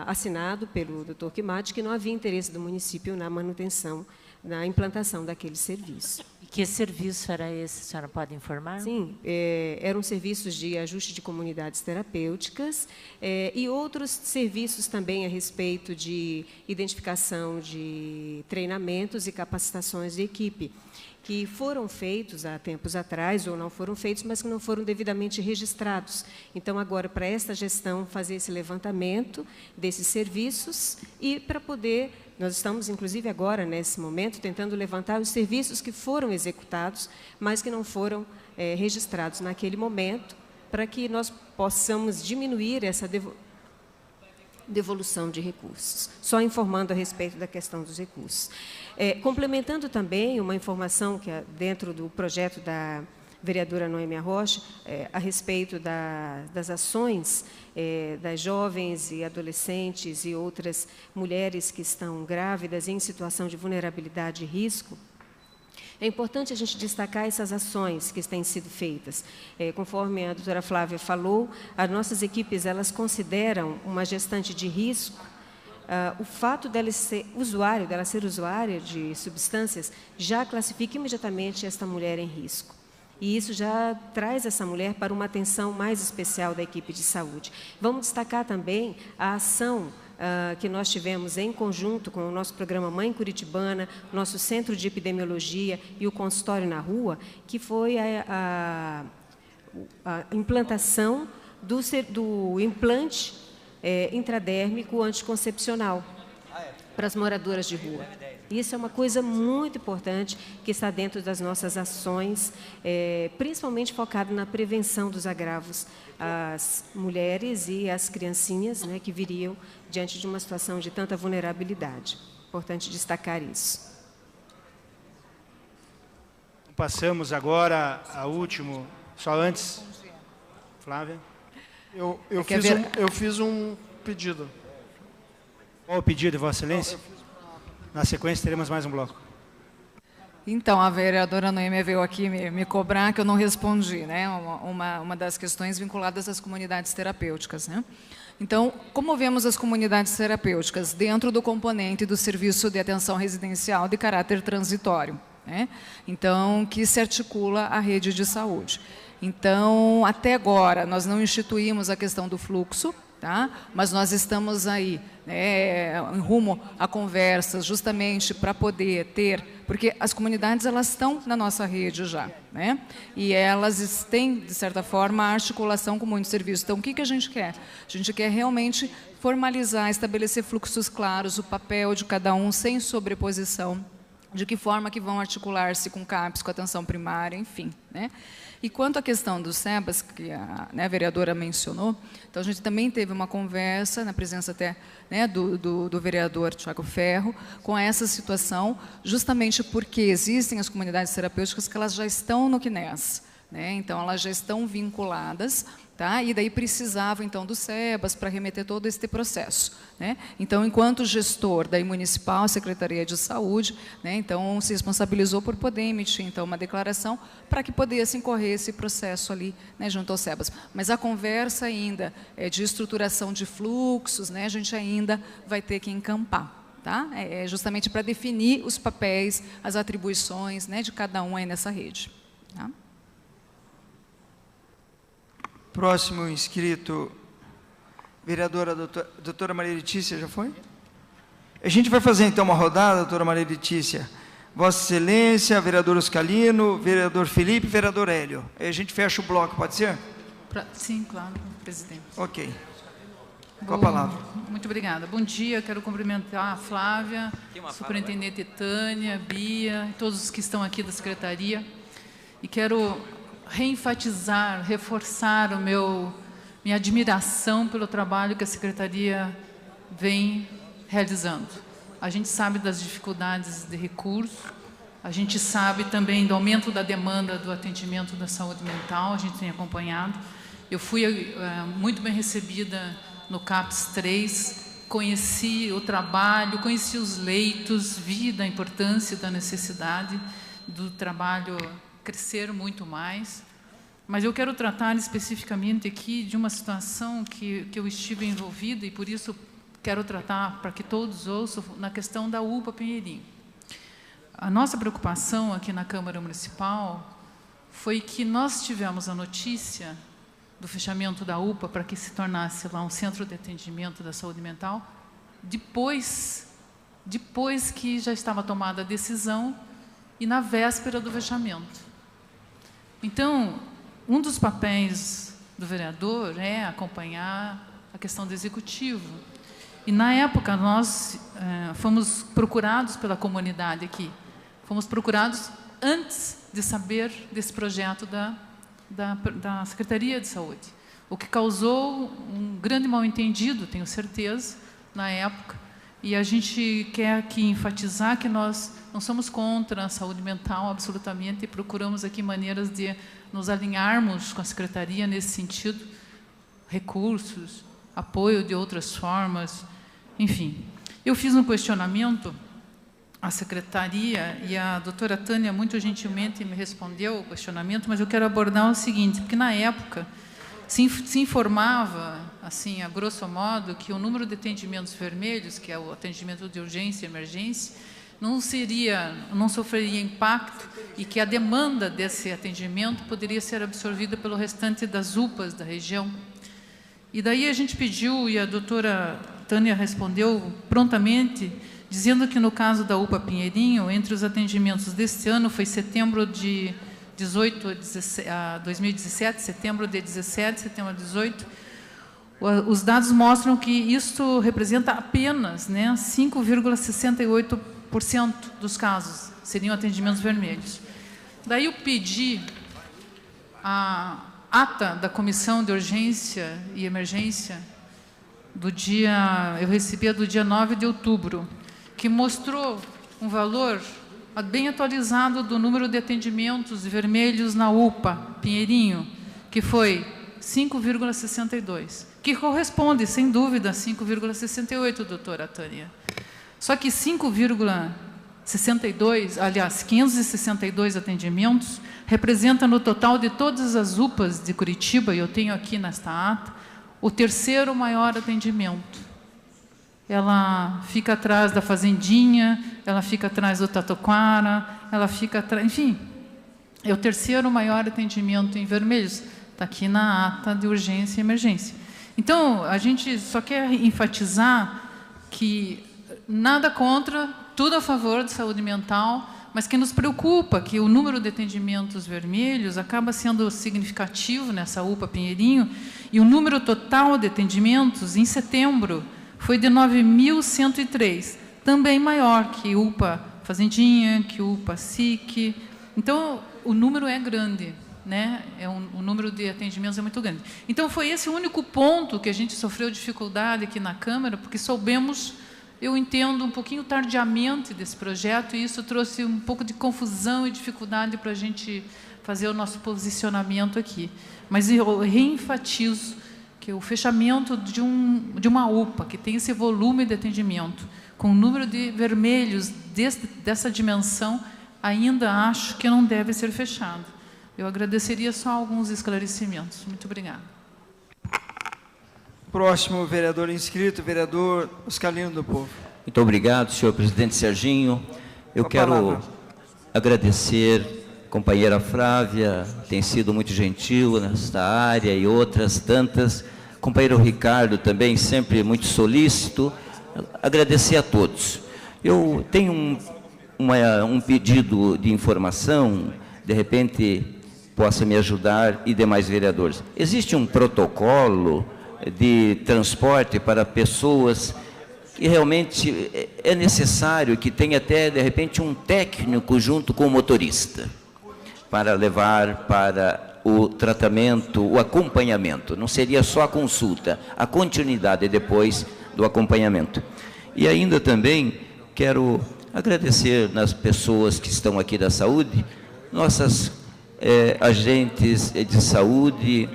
assinado pelo Dr. Quimati, que não havia interesse do município na manutenção, na implantação daquele serviço. E que serviço era esse, a senhora pode informar? Sim, eram serviços de ajuste de comunidades terapêuticas e outros serviços também a respeito de identificação de treinamentos e capacitações de equipe, que foram feitos há tempos atrás, ou não foram feitos, mas que não foram devidamente registrados. Então, agora, para esta gestão, fazer esse levantamento desses serviços e para poder... Nós estamos, inclusive, agora, nesse momento, tentando levantar os serviços que foram executados, mas que não foram registrados naquele momento, para que nós possamos diminuir essa devolução de recursos. Só informando a respeito da questão dos recursos. Complementando também uma informação que dentro do projeto da vereadora Noêmia Rocha, a respeito das ações das jovens e adolescentes e outras mulheres que estão grávidas em situação de vulnerabilidade e risco, é importante a gente destacar essas ações que têm sido feitas. Conforme a doutora Flávia falou, as nossas equipes elas consideram uma gestante de risco o fato dela ser usuária de substâncias já classifica imediatamente esta mulher em risco. E isso já traz essa mulher para uma atenção mais especial da equipe de saúde. Vamos destacar também a ação que nós tivemos em conjunto com o nosso programa Mãe Curitibana, nosso Centro de Epidemiologia e o Consultório na Rua, que foi a implantação do implante intradérmico anticoncepcional para as moradoras de rua. Isso é uma coisa muito importante que está dentro das nossas ações, principalmente focado na prevenção dos agravos às mulheres e às criancinhas, né, que viriam diante de uma situação de tanta vulnerabilidade. Importante destacar isso. Passamos agora ao último, só antes, Flávia. Eu fiz um pedido. Qual o pedido, Vossa Excelência? Na sequência, teremos mais um bloco. Então, a vereadora Noêmia veio aqui me cobrar que eu não respondi, né? Uma das questões vinculadas às comunidades terapêuticas, né? Então, como vemos as comunidades terapêuticas dentro do componente do serviço de atenção residencial de caráter transitório, né? Então, que se articula a rede de saúde. Então, até agora, nós não instituímos a questão do fluxo, tá? Mas nós estamos aí, né, em rumo a conversas, justamente para poder ter, porque as comunidades elas estão na nossa rede já, né? E elas têm, de certa forma, a articulação com muitos serviços. Então, o que a gente quer? A gente quer realmente formalizar, estabelecer fluxos claros, o papel de cada um, sem sobreposição, de que forma que vão articular-se com CAPES, com a atenção primária, enfim, né? E quanto à questão dos SEBAS, que a vereadora mencionou, então a gente também teve uma conversa, na presença até, né, do vereador Tiago Ferro, com essa situação, justamente porque existem as comunidades terapêuticas que elas já estão no CNES, né? Então elas já estão vinculadas, tá? E daí precisavam então do SEBAS para remeter todo esse processo, né? Então, enquanto gestor da municipal, Secretaria de Saúde, né, então se responsabilizou por poder emitir então uma declaração para que pudesse correr esse processo ali, né, junto ao SEBAS. Mas a conversa ainda é de estruturação de fluxos, né? A gente ainda vai ter que encampar, tá? É justamente para definir os papéis, as atribuições, né, de cada um aí nessa rede, tá? Próximo inscrito, vereadora doutora Maria Letícia, já foi? A gente vai fazer então uma rodada, doutora Maria Letícia. Vossa Excelência, vereador Oscalino, vereador Felipe, vereador Hélio. Aí a gente fecha o bloco, pode ser? Sim, claro, presidente. Ok. Com a palavra. Muito obrigada. Bom dia, quero cumprimentar a Flávia, superintendente Tânia, Bia, todos os que estão aqui da Secretaria. E quero reenfatizar, reforçar minha admiração pelo trabalho que a Secretaria vem realizando. A gente sabe das dificuldades de recurso, a gente sabe também do aumento da demanda do atendimento da saúde mental, a gente tem acompanhado. Eu fui muito bem recebida no CAPES 3, conheci o trabalho, conheci os leitos, vi da importância, da necessidade do trabalho crescer muito mais, mas eu quero tratar especificamente aqui de uma situação que eu estive envolvida e por isso quero tratar para que todos ouçam na questão da UPA Pinheirinho. A nossa preocupação aqui na Câmara Municipal foi que nós tivemos a notícia do fechamento da UPA para que se tornasse lá um centro de atendimento da saúde mental, depois que já estava tomada a decisão e na véspera do fechamento. Então, um dos papéis do vereador é acompanhar a questão do executivo. E, na época, nós fomos procurados pela comunidade aqui. Fomos procurados antes de saber desse projeto da Secretaria de Saúde, o que causou um grande mal-entendido, tenho certeza, na época. E a gente quer aqui enfatizar que nós não somos contra a saúde mental, absolutamente, e procuramos aqui maneiras de nos alinharmos com a Secretaria nesse sentido, recursos, apoio de outras formas, enfim. Eu fiz um questionamento à Secretaria e a doutora Tânia muito gentilmente me respondeu o questionamento, mas eu quero abordar o seguinte, porque na época se informava, assim, a grosso modo, que o número de atendimentos vermelhos, que é o atendimento de urgência e emergência, não sofreria impacto e que a demanda desse atendimento poderia ser absorvida pelo restante das UPAs da região. E daí a gente pediu, e a doutora Tânia respondeu prontamente, dizendo que no caso da UPA Pinheirinho, entre os atendimentos deste ano, foi setembro de 2017, setembro de 17, setembro de 18, os dados mostram que isso representa apenas, né, 5,68% dos casos seriam atendimentos vermelhos. Daí eu pedi a ata da Comissão de Urgência e Emergência eu recebia do dia 9 de outubro, que mostrou um valor bem atualizado do número de atendimentos vermelhos na UPA Pinheirinho, que foi 5,62, que corresponde, sem dúvida, a 5,68, doutora Tânia. Só que 5,62, aliás, 562 atendimentos, representa no total de todas as UPAs de Curitiba, e eu tenho aqui nesta ata, o terceiro maior atendimento. Ela fica atrás da Fazendinha, ela fica atrás do Tatuquara, ela fica atrás, enfim, é o terceiro maior atendimento em vermelhos, está aqui na ata de urgência e emergência. Então, a gente só quer enfatizar que nada contra, tudo a favor de saúde mental, mas que nos preocupa que o número de atendimentos vermelhos acaba sendo significativo nessa UPA Pinheirinho, e o número total de atendimentos em setembro foi de 9.103, também maior que UPA Fazendinha, que UPA SIC. Então, o número é grande, né? O número de atendimentos é muito grande. Então, foi esse o único ponto que a gente sofreu dificuldade aqui na Câmara, porque soubemos, eu entendo, um pouquinho tardiamente desse projeto, e isso trouxe um pouco de confusão e dificuldade para a gente fazer o nosso posicionamento aqui. Mas eu reenfatizo que o fechamento de uma UPA, que tem esse volume de atendimento, com o número de vermelhos dessa dimensão, ainda acho que não deve ser fechado. Eu agradeceria só alguns esclarecimentos. Muito obrigada. Próximo vereador inscrito, vereador Oscarino do Povo. Muito obrigado, senhor presidente Serginho. Eu quero agradecer a companheira Flávia, tem sido muito gentil nesta área e outras tantas. Companheiro Ricardo também, sempre muito solícito. Agradecer a todos. Eu tenho um pedido de informação, de repente possa me ajudar, e demais vereadores. Existe um protocolo de transporte para pessoas que realmente é necessário que tenha até, de repente, um técnico junto com o motorista, para levar para o tratamento, o acompanhamento. Não seria só a consulta, a continuidade depois do acompanhamento. E ainda também quero agradecer nas pessoas que estão aqui da saúde, nossas agentes de saúde,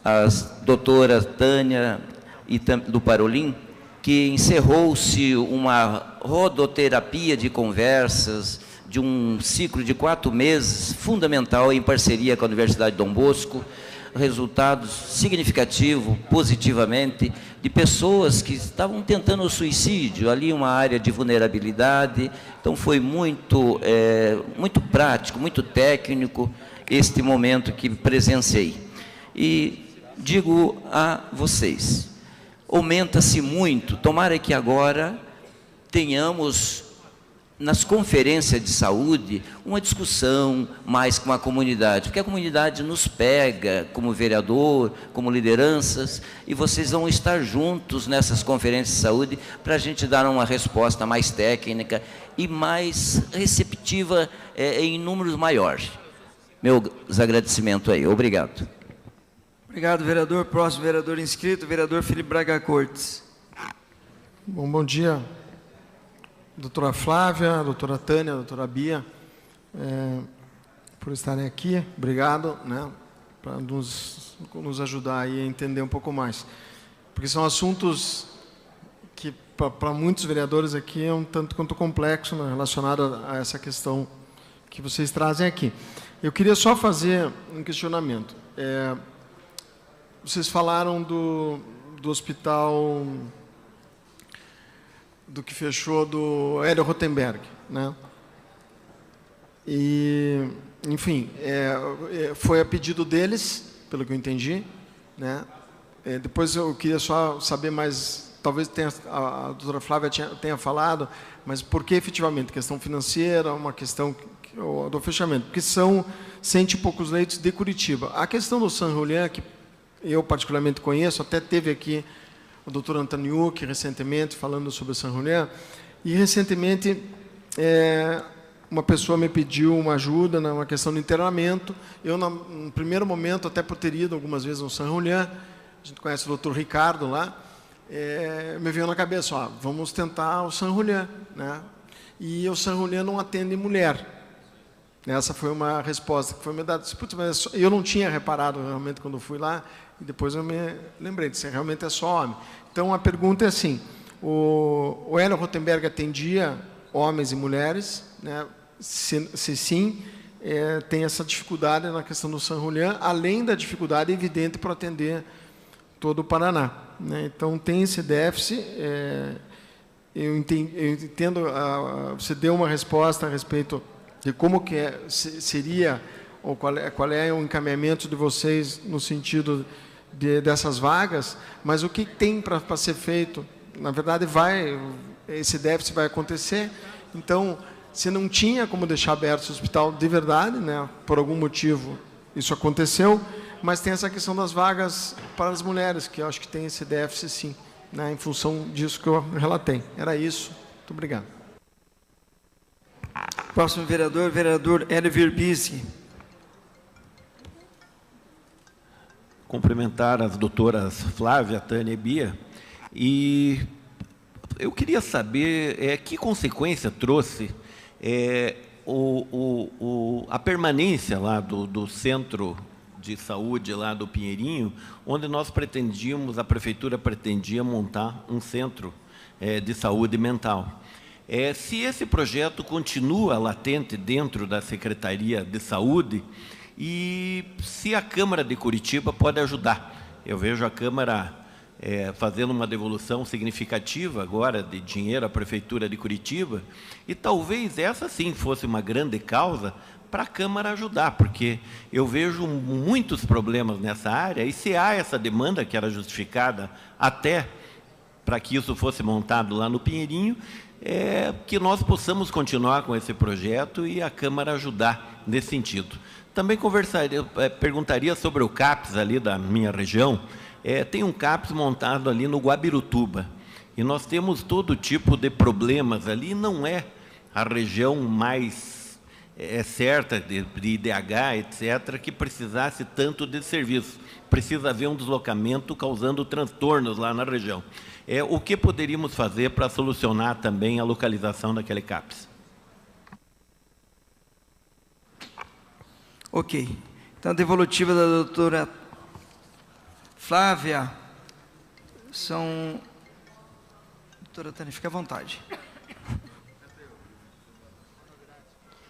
as doutoras Tânia e do Parolim, que encerrou-se uma rodoterapia de conversas, de um ciclo de 4 meses, fundamental, em parceria com a Universidade Dom Bosco, resultados significativos, positivamente, de pessoas que estavam tentando o suicídio, ali uma área de vulnerabilidade. Então, foi muito prático, muito técnico, este momento que presenciei. E digo a vocês, aumenta-se muito, tomara que agora tenhamos, nas conferências de saúde, uma discussão mais com a comunidade, porque a comunidade nos pega como vereador, como lideranças, e vocês vão estar juntos nessas conferências de saúde para a gente dar uma resposta mais técnica e mais receptiva em números maiores. Meus agradecimentos aí. Obrigado. Obrigado, vereador. Próximo vereador inscrito, vereador Felipe Braga Cortes. Bom dia, doutora Flávia, doutora Tânia, doutora Bia, por estarem aqui. Obrigado, né, para nos ajudar aí a entender um pouco mais. Porque são assuntos que, para muitos vereadores aqui, é um tanto quanto complexo, né, relacionado a essa questão que vocês trazem aqui. Eu queria só fazer um questionamento. Vocês falaram do hospital, do que fechou, do Hélio Rotenberg, né? E, enfim, foi a pedido deles, pelo que eu entendi, né? Depois eu queria só saber mais, talvez a doutora Flávia tenha falado, mas por que efetivamente? Questão financeira, uma questão do fechamento, porque são 100 e poucos leitos de Curitiba. A questão do San Julián, que eu particularmente conheço, até teve aqui o doutor Antoniuk recentemente falando sobre o San Julián, e recentemente uma pessoa me pediu uma ajuda numa questão de internamento. Eu, no primeiro momento, até por ter ido algumas vezes no San Julián, a gente conhece o doutor Ricardo lá, me veio na cabeça, ó, vamos tentar o San Julián, né? E o San Julián não atende mulher. Essa foi uma resposta que foi me dada. Mas eu não tinha reparado realmente quando fui lá, e depois eu me lembrei, disse, realmente é só homem. Então, a pergunta é assim, o Hélio Rotenberg atendia homens e mulheres, né? Se sim, tem essa dificuldade na questão do San Julián, além da dificuldade evidente para atender todo o Paraná, né? Então, tem esse déficit. Eu entendo, você deu uma resposta a respeito de como que seria, ou qual é o encaminhamento de vocês no sentido dessas vagas, mas o que tem para ser feito? Na verdade, esse déficit vai acontecer. Então, se não tinha como deixar aberto esse hospital de verdade, né, por algum motivo isso aconteceu, mas tem essa questão das vagas para as mulheres, que eu acho que tem esse déficit, sim, né, em função disso que eu relatei. Era isso. Muito obrigado. Próximo vereador, vereador Hélio Verbisky. Cumprimentar as doutoras Flávia, Tânia e Bia. E eu queria saber que consequência trouxe a permanência lá do centro de saúde lá do Pinheirinho, onde a prefeitura pretendia montar um centro de saúde mental. Se esse projeto continua latente dentro da Secretaria de Saúde e se a Câmara de Curitiba pode ajudar. Eu vejo a Câmara fazendo uma devolução significativa agora de dinheiro à Prefeitura de Curitiba e talvez essa sim fosse uma grande causa para a Câmara ajudar, porque eu vejo muitos problemas nessa área e se há essa demanda que era justificada até para que isso fosse montado lá no Pinheirinho, que nós possamos continuar com esse projeto e a Câmara ajudar nesse sentido. Também perguntaria sobre o CAPS ali da minha região. Tem um CAPS montado ali no Guabirutuba e nós temos todo tipo de problemas ali, não é a região mais certa de IDH, etc., que precisasse tanto de serviço. Precisa haver um deslocamento causando transtornos lá na região. O que poderíamos fazer para solucionar também a localização daquele CAPS? Ok. Então, a devolutiva da doutora Flávia Doutora Tânia, fique à vontade.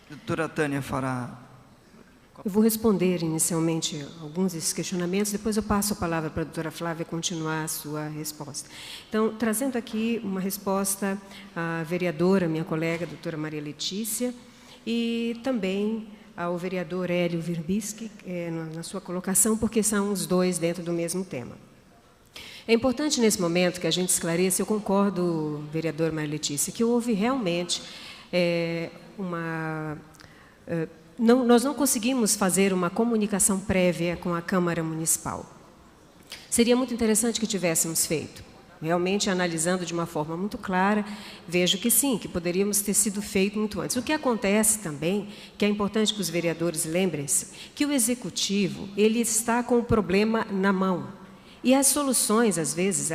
Doutora Tânia fará... Eu vou responder inicialmente alguns desses questionamentos, depois eu passo a palavra para a doutora Flávia continuar a sua resposta. Então, trazendo aqui uma resposta à vereadora, minha colega, doutora Maria Letícia, e também ao vereador Hélio Verbisky, na sua colocação, porque são os dois dentro do mesmo tema. É importante, nesse momento, que a gente esclareça, eu concordo, vereador Maria Letícia, que houve realmente nós não conseguimos fazer uma comunicação prévia com a Câmara Municipal. Seria muito interessante que tivéssemos feito. Realmente, analisando de uma forma muito clara, vejo que sim, que poderíamos ter sido feito muito antes. O que acontece também, que é importante que os vereadores lembrem-se, que o Executivo ele está com o problema na mão. E as soluções, às vezes,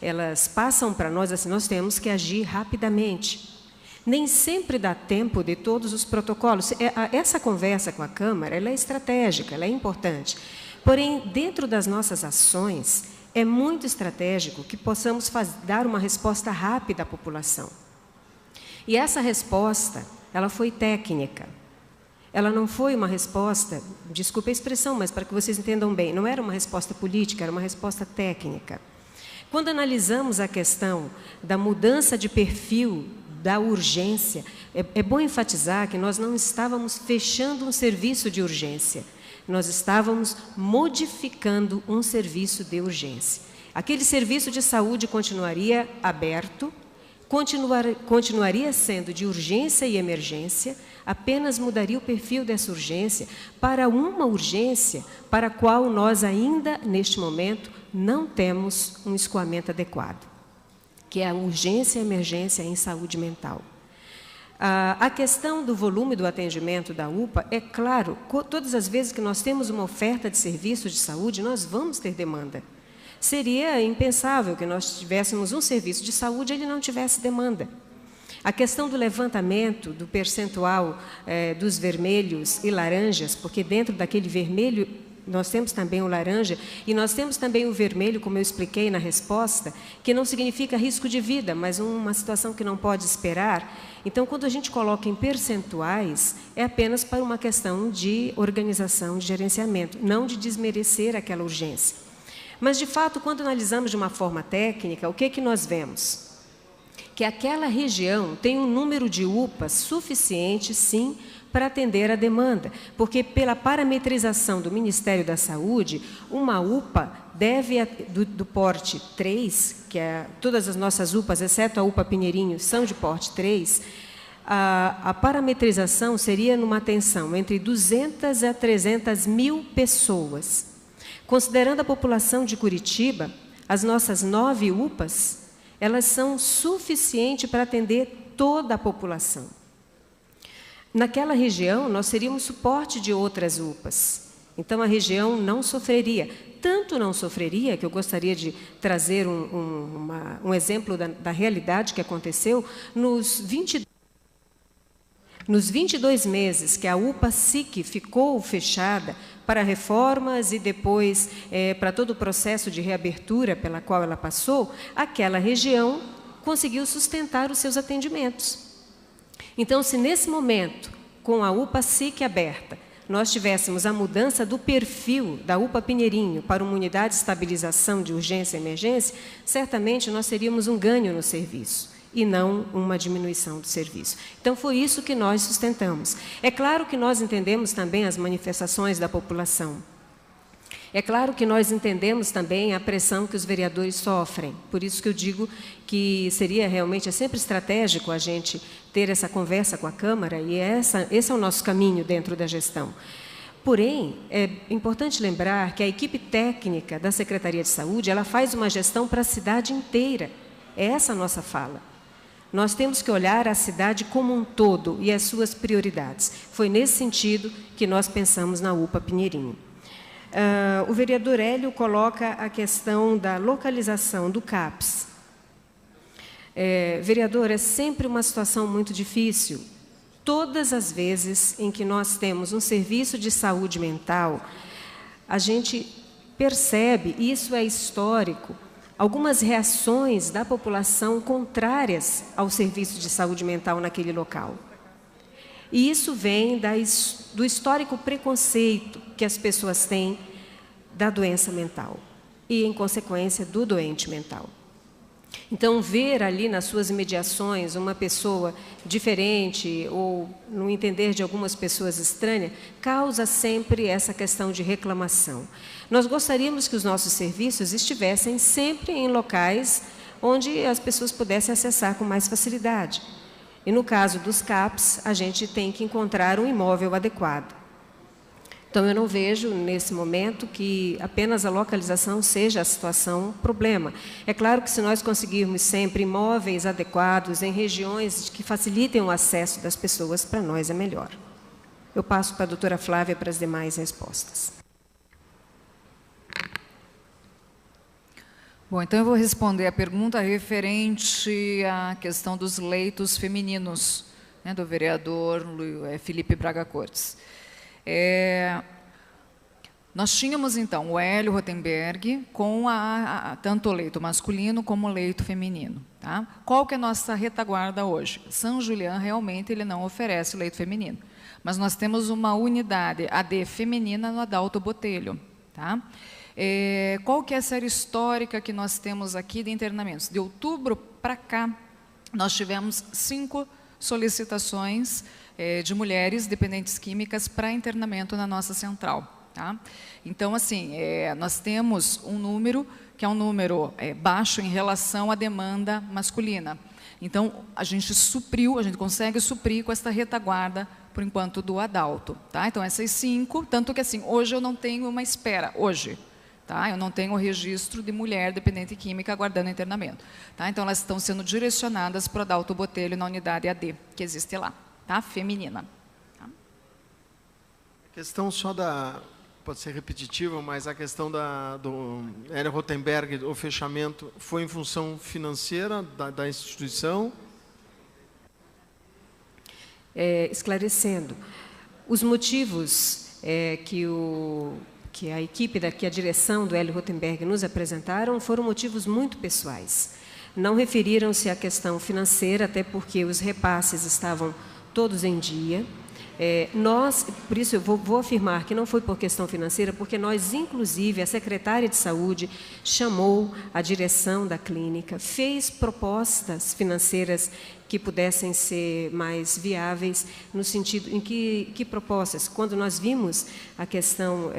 elas passam para nós assim, nós temos que agir rapidamente. Nem sempre dá tempo de todos os protocolos. Essa conversa com a Câmara ela é estratégica, ela é importante. Porém, dentro das nossas ações, é muito estratégico que possamos dar uma resposta rápida à população. E essa resposta, ela foi técnica. Ela não foi uma resposta, desculpe a expressão, mas para que vocês entendam bem, não era uma resposta política, era uma resposta técnica. Quando analisamos a questão da mudança de perfil da urgência, é bom enfatizar que nós não estávamos fechando um serviço de urgência, nós estávamos modificando um serviço de urgência. Aquele serviço de saúde continuaria aberto, continuaria sendo de urgência e emergência, apenas mudaria o perfil dessa urgência para uma urgência para a qual nós ainda, neste momento, não temos um escoamento adequado, que é a urgência e emergência em saúde mental. A questão do volume do atendimento da UPA, é claro, todas as vezes que nós temos uma oferta de serviços de saúde, nós vamos ter demanda. Seria impensável que nós tivéssemos um serviço de saúde e ele não tivesse demanda. A questão do levantamento do percentual dos vermelhos e laranjas, porque dentro daquele vermelho nós temos também o laranja e nós temos também o vermelho, como eu expliquei na resposta, que não significa risco de vida, mas uma situação que não pode esperar. Então, quando a gente coloca em percentuais, é apenas para uma questão de organização, de gerenciamento, não de desmerecer aquela urgência. Mas, de fato, quando analisamos de uma forma técnica, o que é que nós vemos? Que aquela região tem um número de UPAs suficiente, sim, para atender a demanda, porque pela parametrização do Ministério da Saúde, uma UPA deve, do porte 3, que é todas as nossas UPAs, exceto a UPA Pinheirinho, são de porte 3, a parametrização seria numa atenção entre 200 a 300 mil pessoas. Considerando a população de Curitiba, as nossas 9 UPAs, elas são suficientes para atender toda a população. Naquela região, nós teríamos suporte de outras UPAs. Então, a região não sofreria. Tanto não sofreria, que eu gostaria de trazer um exemplo da realidade que aconteceu, nos 22 meses que a UPA-SIC ficou fechada para reformas e depois para todo o processo de reabertura pela qual ela passou, aquela região conseguiu sustentar os seus atendimentos. Então, se nesse momento, com a UPA-SIC aberta, nós tivéssemos a mudança do perfil da UPA Pinheirinho para uma unidade de estabilização de urgência e emergência, certamente nós teríamos um ganho no serviço e não uma diminuição do serviço. Então, foi isso que nós sustentamos. É claro que nós entendemos também as manifestações da população. É claro que nós entendemos também a pressão que os vereadores sofrem. Por isso que eu digo que seria realmente sempre estratégico a gente ter essa conversa com a Câmara, e esse é o nosso caminho dentro da gestão. Porém, é importante lembrar que a equipe técnica da Secretaria de Saúde, ela faz uma gestão para a cidade inteira. É essa a nossa fala. Nós temos que olhar a cidade como um todo e as suas prioridades. Foi nesse sentido que nós pensamos na UPA Pinheirinho. O vereador Hélio coloca a questão da localização do CAPS. Vereador, é sempre uma situação muito difícil. Todas as vezes em que nós temos um serviço de saúde mental, a gente percebe, e isso é histórico, algumas reações da população contrárias ao serviço de saúde mental naquele local. E isso vem do histórico preconceito que as pessoas têm da doença mental e, em consequência, do doente mental. Então, ver ali nas suas imediações uma pessoa diferente ou no entender de algumas pessoas estranhas, causa sempre essa questão de reclamação. Nós gostaríamos que os nossos serviços estivessem sempre em locais onde as pessoas pudessem acessar com mais facilidade. E no caso dos CAPs, a gente tem que encontrar um imóvel adequado. Então, eu não vejo, nesse momento, que apenas a localização seja a situação problema. É claro que se nós conseguirmos sempre imóveis adequados em regiões que facilitem o acesso das pessoas, para nós é melhor. Eu passo para a doutora Flávia para as demais respostas. Bom, então eu vou responder a pergunta referente à questão dos leitos femininos, né, do vereador Felipe Braga Cortes. Nós tínhamos, então, o Hélio Rotenberg com tanto o leito masculino como o leito feminino. Tá? Qual que é a nossa retaguarda hoje? São Julián, realmente, ele não oferece leito feminino. Mas nós temos uma unidade AD feminina no Adalto Botelho. Tá? Qual que é a série histórica que nós temos aqui de internamentos? De outubro para cá, nós tivemos 5 solicitações de mulheres dependentes químicas para internamento na nossa central. Tá? Então, assim, nós temos um número que é um número baixo em relação à demanda masculina. Então, a gente consegue suprir com esta retaguarda, por enquanto, do Adalto. Tá? Então, essas 5, tanto que assim, hoje eu não tenho uma espera, hoje. Tá? Eu não tenho o registro de mulher dependente química aguardando internamento. Tá? Então, elas estão sendo direcionadas para o Adalto Botelho na unidade AD, que existe lá, tá? Feminina. Tá? A questão só pode ser repetitiva, mas a questão do Hélio Rotenberg, o fechamento, foi em função financeira da instituição? Esclarecendo, os motivos que a equipe, que a direção do Hélio Rotenberg nos apresentaram foram motivos muito pessoais. Não referiram-se à questão financeira, até porque os repasses estavam todos em dia. Por isso eu vou afirmar que não foi por questão financeira, porque nós, inclusive, a secretária de Saúde chamou a direção da clínica, fez propostas financeiras que pudessem ser mais viáveis, no sentido em que propostas? Quando nós vimos a questão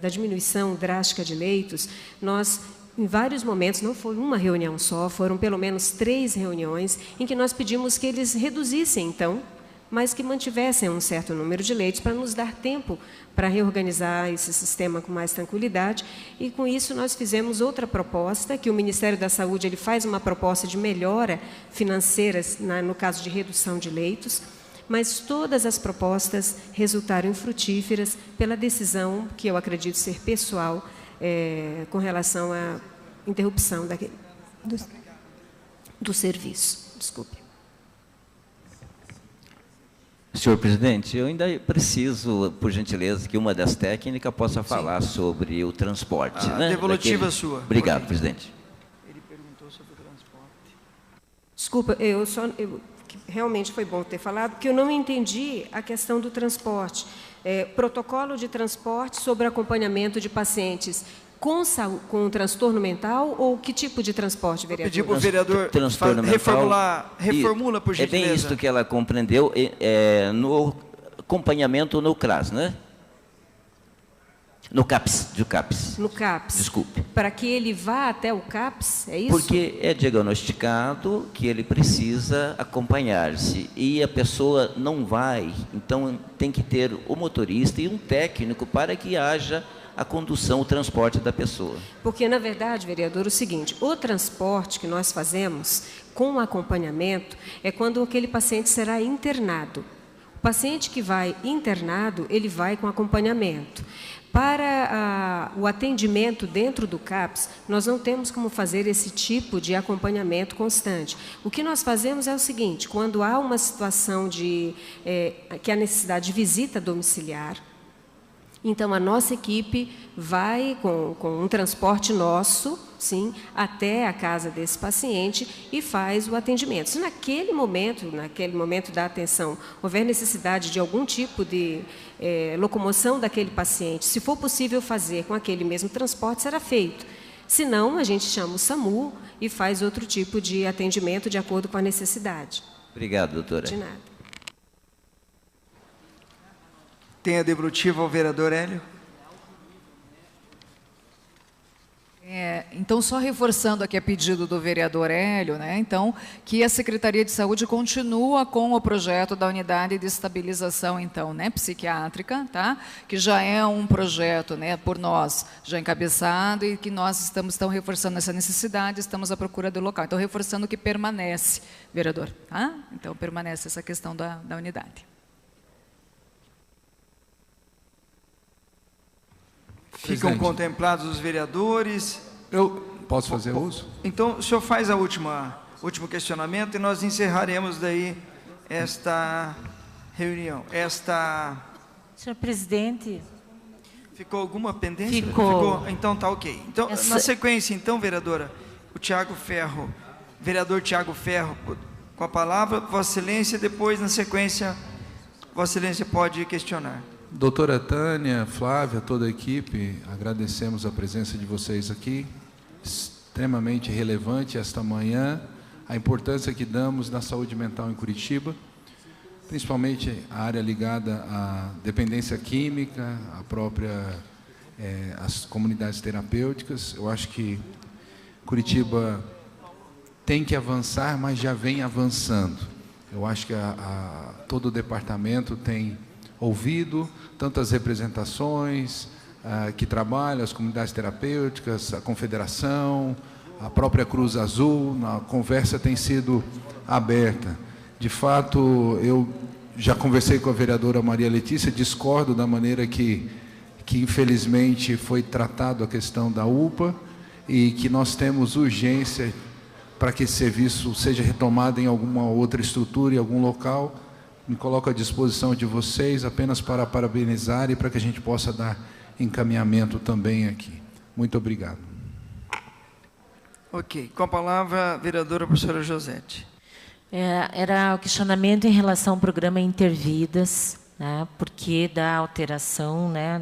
da diminuição drástica de leitos, nós, em vários momentos, não foi uma reunião só, foram pelo menos 3 reuniões, em que nós pedimos que eles reduzissem, então, mas que mantivessem um certo número de leitos para nos dar tempo para reorganizar esse sistema com mais tranquilidade. E, com isso, nós fizemos outra proposta, que o Ministério da Saúde ele faz uma proposta de melhora financeira, no caso de redução de leitos, mas todas as propostas resultaram infrutíferas pela decisão, que eu acredito ser pessoal, com relação à interrupção do serviço. Desculpe. Senhor presidente, eu ainda preciso, por gentileza, que uma das técnicas possa falar sobre o transporte. A devolutiva sua. Obrigado, presidente. Ele perguntou sobre o transporte. Desculpa, realmente foi bom ter falado, porque eu não entendi a questão do transporte. Protocolo de transporte sobre acompanhamento de pacientes com transtorno mental, ou que tipo de transporte, vereador? Pedir para o vereador reformula, por gentileza. É bem isso que ela compreendeu, no acompanhamento no CRAS, né? No CAPS, do CAPS. No CAPS. Desculpe. Para que ele vá até o CAPS, é isso? Porque é diagnosticado que ele precisa acompanhar-se e a pessoa não vai, então tem que ter o motorista e um técnico para que haja a condução, o transporte da pessoa. Porque, na verdade, vereador, o seguinte, o transporte que nós fazemos com acompanhamento é quando aquele paciente será internado. O paciente que vai internado, ele vai com acompanhamento. Para o atendimento dentro do CAPS, nós não temos como fazer esse tipo de acompanhamento constante. O que nós fazemos é o seguinte, quando há uma situação que há necessidade de visita domiciliar, então a nossa equipe vai com um transporte nosso, sim, até a casa desse paciente e faz o atendimento. Se naquele momento da atenção, houver necessidade de algum tipo de locomoção daquele paciente, se for possível fazer com aquele mesmo transporte, será feito. Se não, a gente chama o SAMU e faz outro tipo de atendimento de acordo com a necessidade. Obrigado, doutora. De nada. Tem a devolutiva ao vereador Hélio. Então, só reforçando aqui a pedido do vereador Hélio, né, então, que a Secretaria de Saúde continua com o projeto da unidade de estabilização, então, né, psiquiátrica, tá, que já é um projeto, né, por nós já encabeçado e que nós estamos reforçando essa necessidade, estamos à procura do local. Então, reforçando que permanece, vereador, tá? Então, permanece essa questão da unidade. Ficam contemplados os vereadores. Eu posso fazer uso? Então, o senhor faz o último questionamento e nós encerraremos daí esta reunião. Senhor presidente. Ficou alguma pendência? Ficou. Então, tá ok. Então, na sequência, então, vereadora, vereador Tiago Ferro, com a palavra, Vossa Excelência, depois, na sequência, Vossa Excelência pode questionar. Doutora Tânia, Flávia, toda a equipe, agradecemos a presença de vocês aqui, extremamente relevante esta manhã, a importância que damos na saúde mental em Curitiba, principalmente a área ligada à dependência química, as comunidades terapêuticas. Eu acho que Curitiba tem que avançar, mas já vem avançando. Eu acho que todo o departamento tem ouvido tantas representações que trabalham, as comunidades terapêuticas, a Confederação, a própria Cruz Azul, a conversa tem sido aberta. De fato, eu já conversei com a vereadora Maria Letícia, discordo da maneira que infelizmente foi tratado a questão da UPA e que nós temos urgência para que esse serviço seja retomado em alguma outra estrutura, em algum local. Me coloco à disposição de vocês apenas para parabenizar e para que a gente possa dar encaminhamento também aqui. Muito obrigado. Ok. Com a palavra, a vereadora professora Josete. Era o questionamento em relação ao programa Intervidas, né, porque da alteração, né,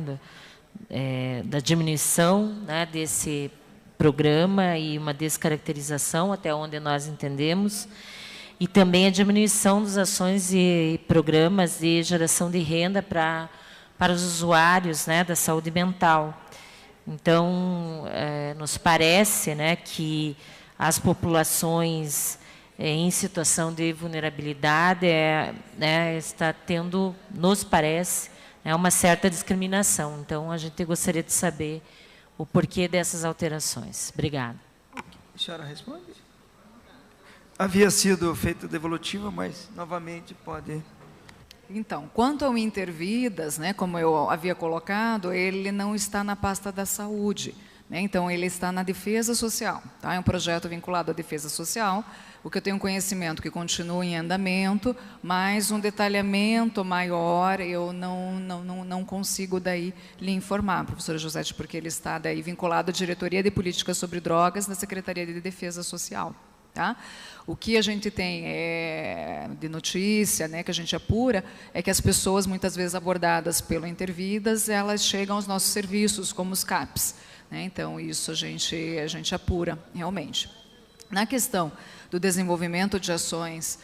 da diminuição, né, desse programa e uma descaracterização, até onde nós entendemos, e também a diminuição das ações e programas de geração de renda para os usuários, né, da saúde mental. Então, nos parece, né, que as populações em situação de vulnerabilidade né, está tendo, nos parece, uma certa discriminação. Então, a gente gostaria de saber o porquê dessas alterações. Obrigada. A senhora responde? Havia sido feita devolutiva, mas, novamente, pode... Então, quanto ao Intervidas, né, como eu havia colocado, ele não está na pasta da saúde, né, então ele está na defesa social, tá? É um projeto vinculado à defesa social, o que eu tenho conhecimento que continua em andamento, mas um detalhamento maior eu não consigo daí lhe informar, professora Josete, porque ele está daí vinculado à Diretoria de Políticas sobre Drogas da Secretaria de Defesa Social. Tá? O que a gente tem de notícia, né, que a gente apura, é que as pessoas, muitas vezes abordadas pelo Intervidas, elas chegam aos nossos serviços, como os CAPs. Né? Então, isso a gente apura, realmente. Na questão do desenvolvimento de ações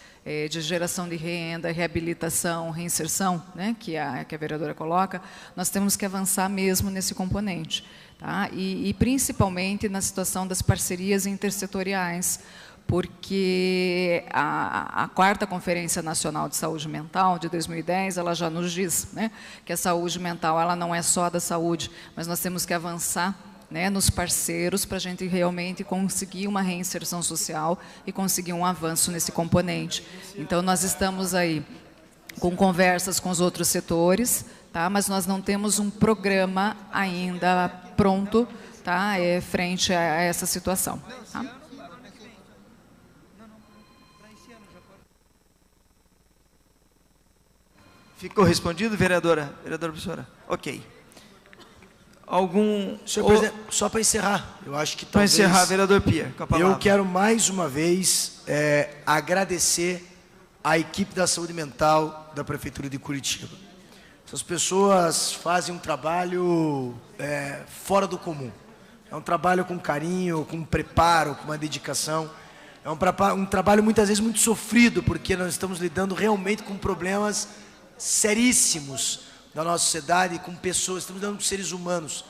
de geração de renda, reabilitação, reinserção, né, que a vereadora coloca, nós temos que avançar mesmo nesse componente. Tá? E principalmente na situação das parcerias intersetoriais, porque a 4ª Conferência Nacional de Saúde Mental, de 2010, ela já nos diz, né, que a saúde mental ela não é só da saúde, mas nós temos que avançar, né, nos parceiros para a gente realmente conseguir uma reinserção social e conseguir um avanço nesse componente. Então, nós estamos aí com conversas com os outros setores, tá, mas nós não temos um programa ainda pronto, tá, frente a essa situação. Tá? Ficou respondido, vereadora? Vereadora professora? Ok. Senhor presidente, só para encerrar, eu acho que talvez... Para encerrar, vereador Pia, com a palavra. Eu quero mais uma vez agradecer à equipe da saúde mental da Prefeitura de Curitiba. Essas pessoas fazem um trabalho fora do comum. É um trabalho com carinho, com preparo, com uma dedicação. É um trabalho muitas vezes muito sofrido, porque nós estamos lidando realmente com problemas seríssimos da nossa sociedade, com pessoas, estamos lidando com seres humanos.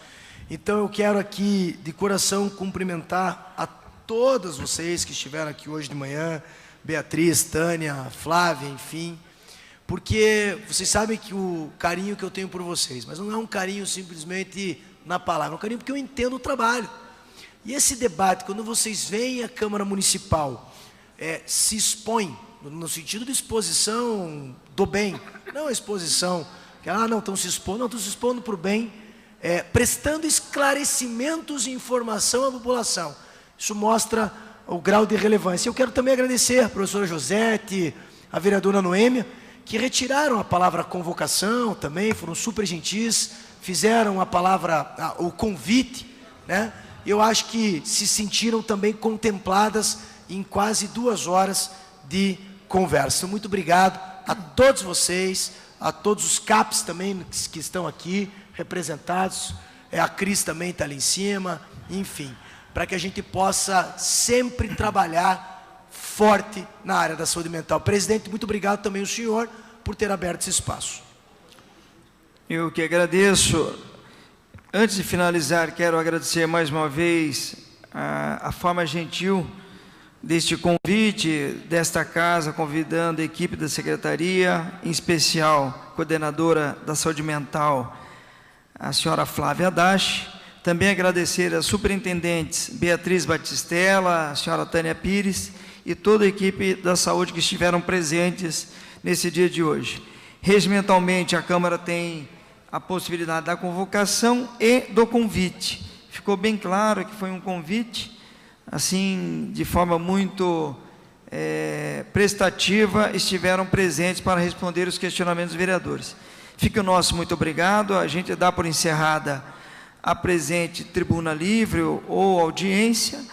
Então eu quero aqui, de coração, cumprimentar a todas vocês que estiveram aqui hoje de manhã, Beatriz, Tânia, Flávia, enfim, porque vocês sabem que o carinho que eu tenho por vocês, mas não é um carinho simplesmente na palavra, é um carinho porque eu entendo o trabalho. E esse debate, quando vocês veem a Câmara Municipal se expõe, no sentido de exposição do bem, não a exposição, que não estão se expondo, não estão se expondo para o bem, prestando esclarecimentos e informação à população. Isso mostra o grau de relevância. Eu quero também agradecer a professora Josete, a vereadora Noêmia, que retiraram a palavra convocação também, foram super gentis, fizeram a palavra, o convite, né? Eu acho que se sentiram também contempladas em quase 2 horas de conversa. Então, muito obrigado a todos vocês, a todos os CAPs também que estão aqui representados, a Cris também está ali em cima, enfim, para que a gente possa sempre trabalhar forte na área da saúde mental. Presidente, muito obrigado também ao senhor por ter aberto esse espaço. Eu que agradeço. Antes de finalizar, quero agradecer mais uma vez a forma gentil deste convite, desta casa, convidando a equipe da Secretaria, em especial, coordenadora da Saúde Mental, a senhora Flávia Dasch. Também agradecer às superintendentes Beatriz Batistella, a senhora Tânia Pires e toda a equipe da saúde que estiveram presentes nesse dia de hoje. Regimentalmente, a Câmara tem a possibilidade da convocação e do convite. Ficou bem claro que foi um convite, assim, de forma muito prestativa, estiveram presentes para responder os questionamentos dos vereadores. Fica o nosso muito obrigado. A gente dá por encerrada a presente tribuna livre ou audiência.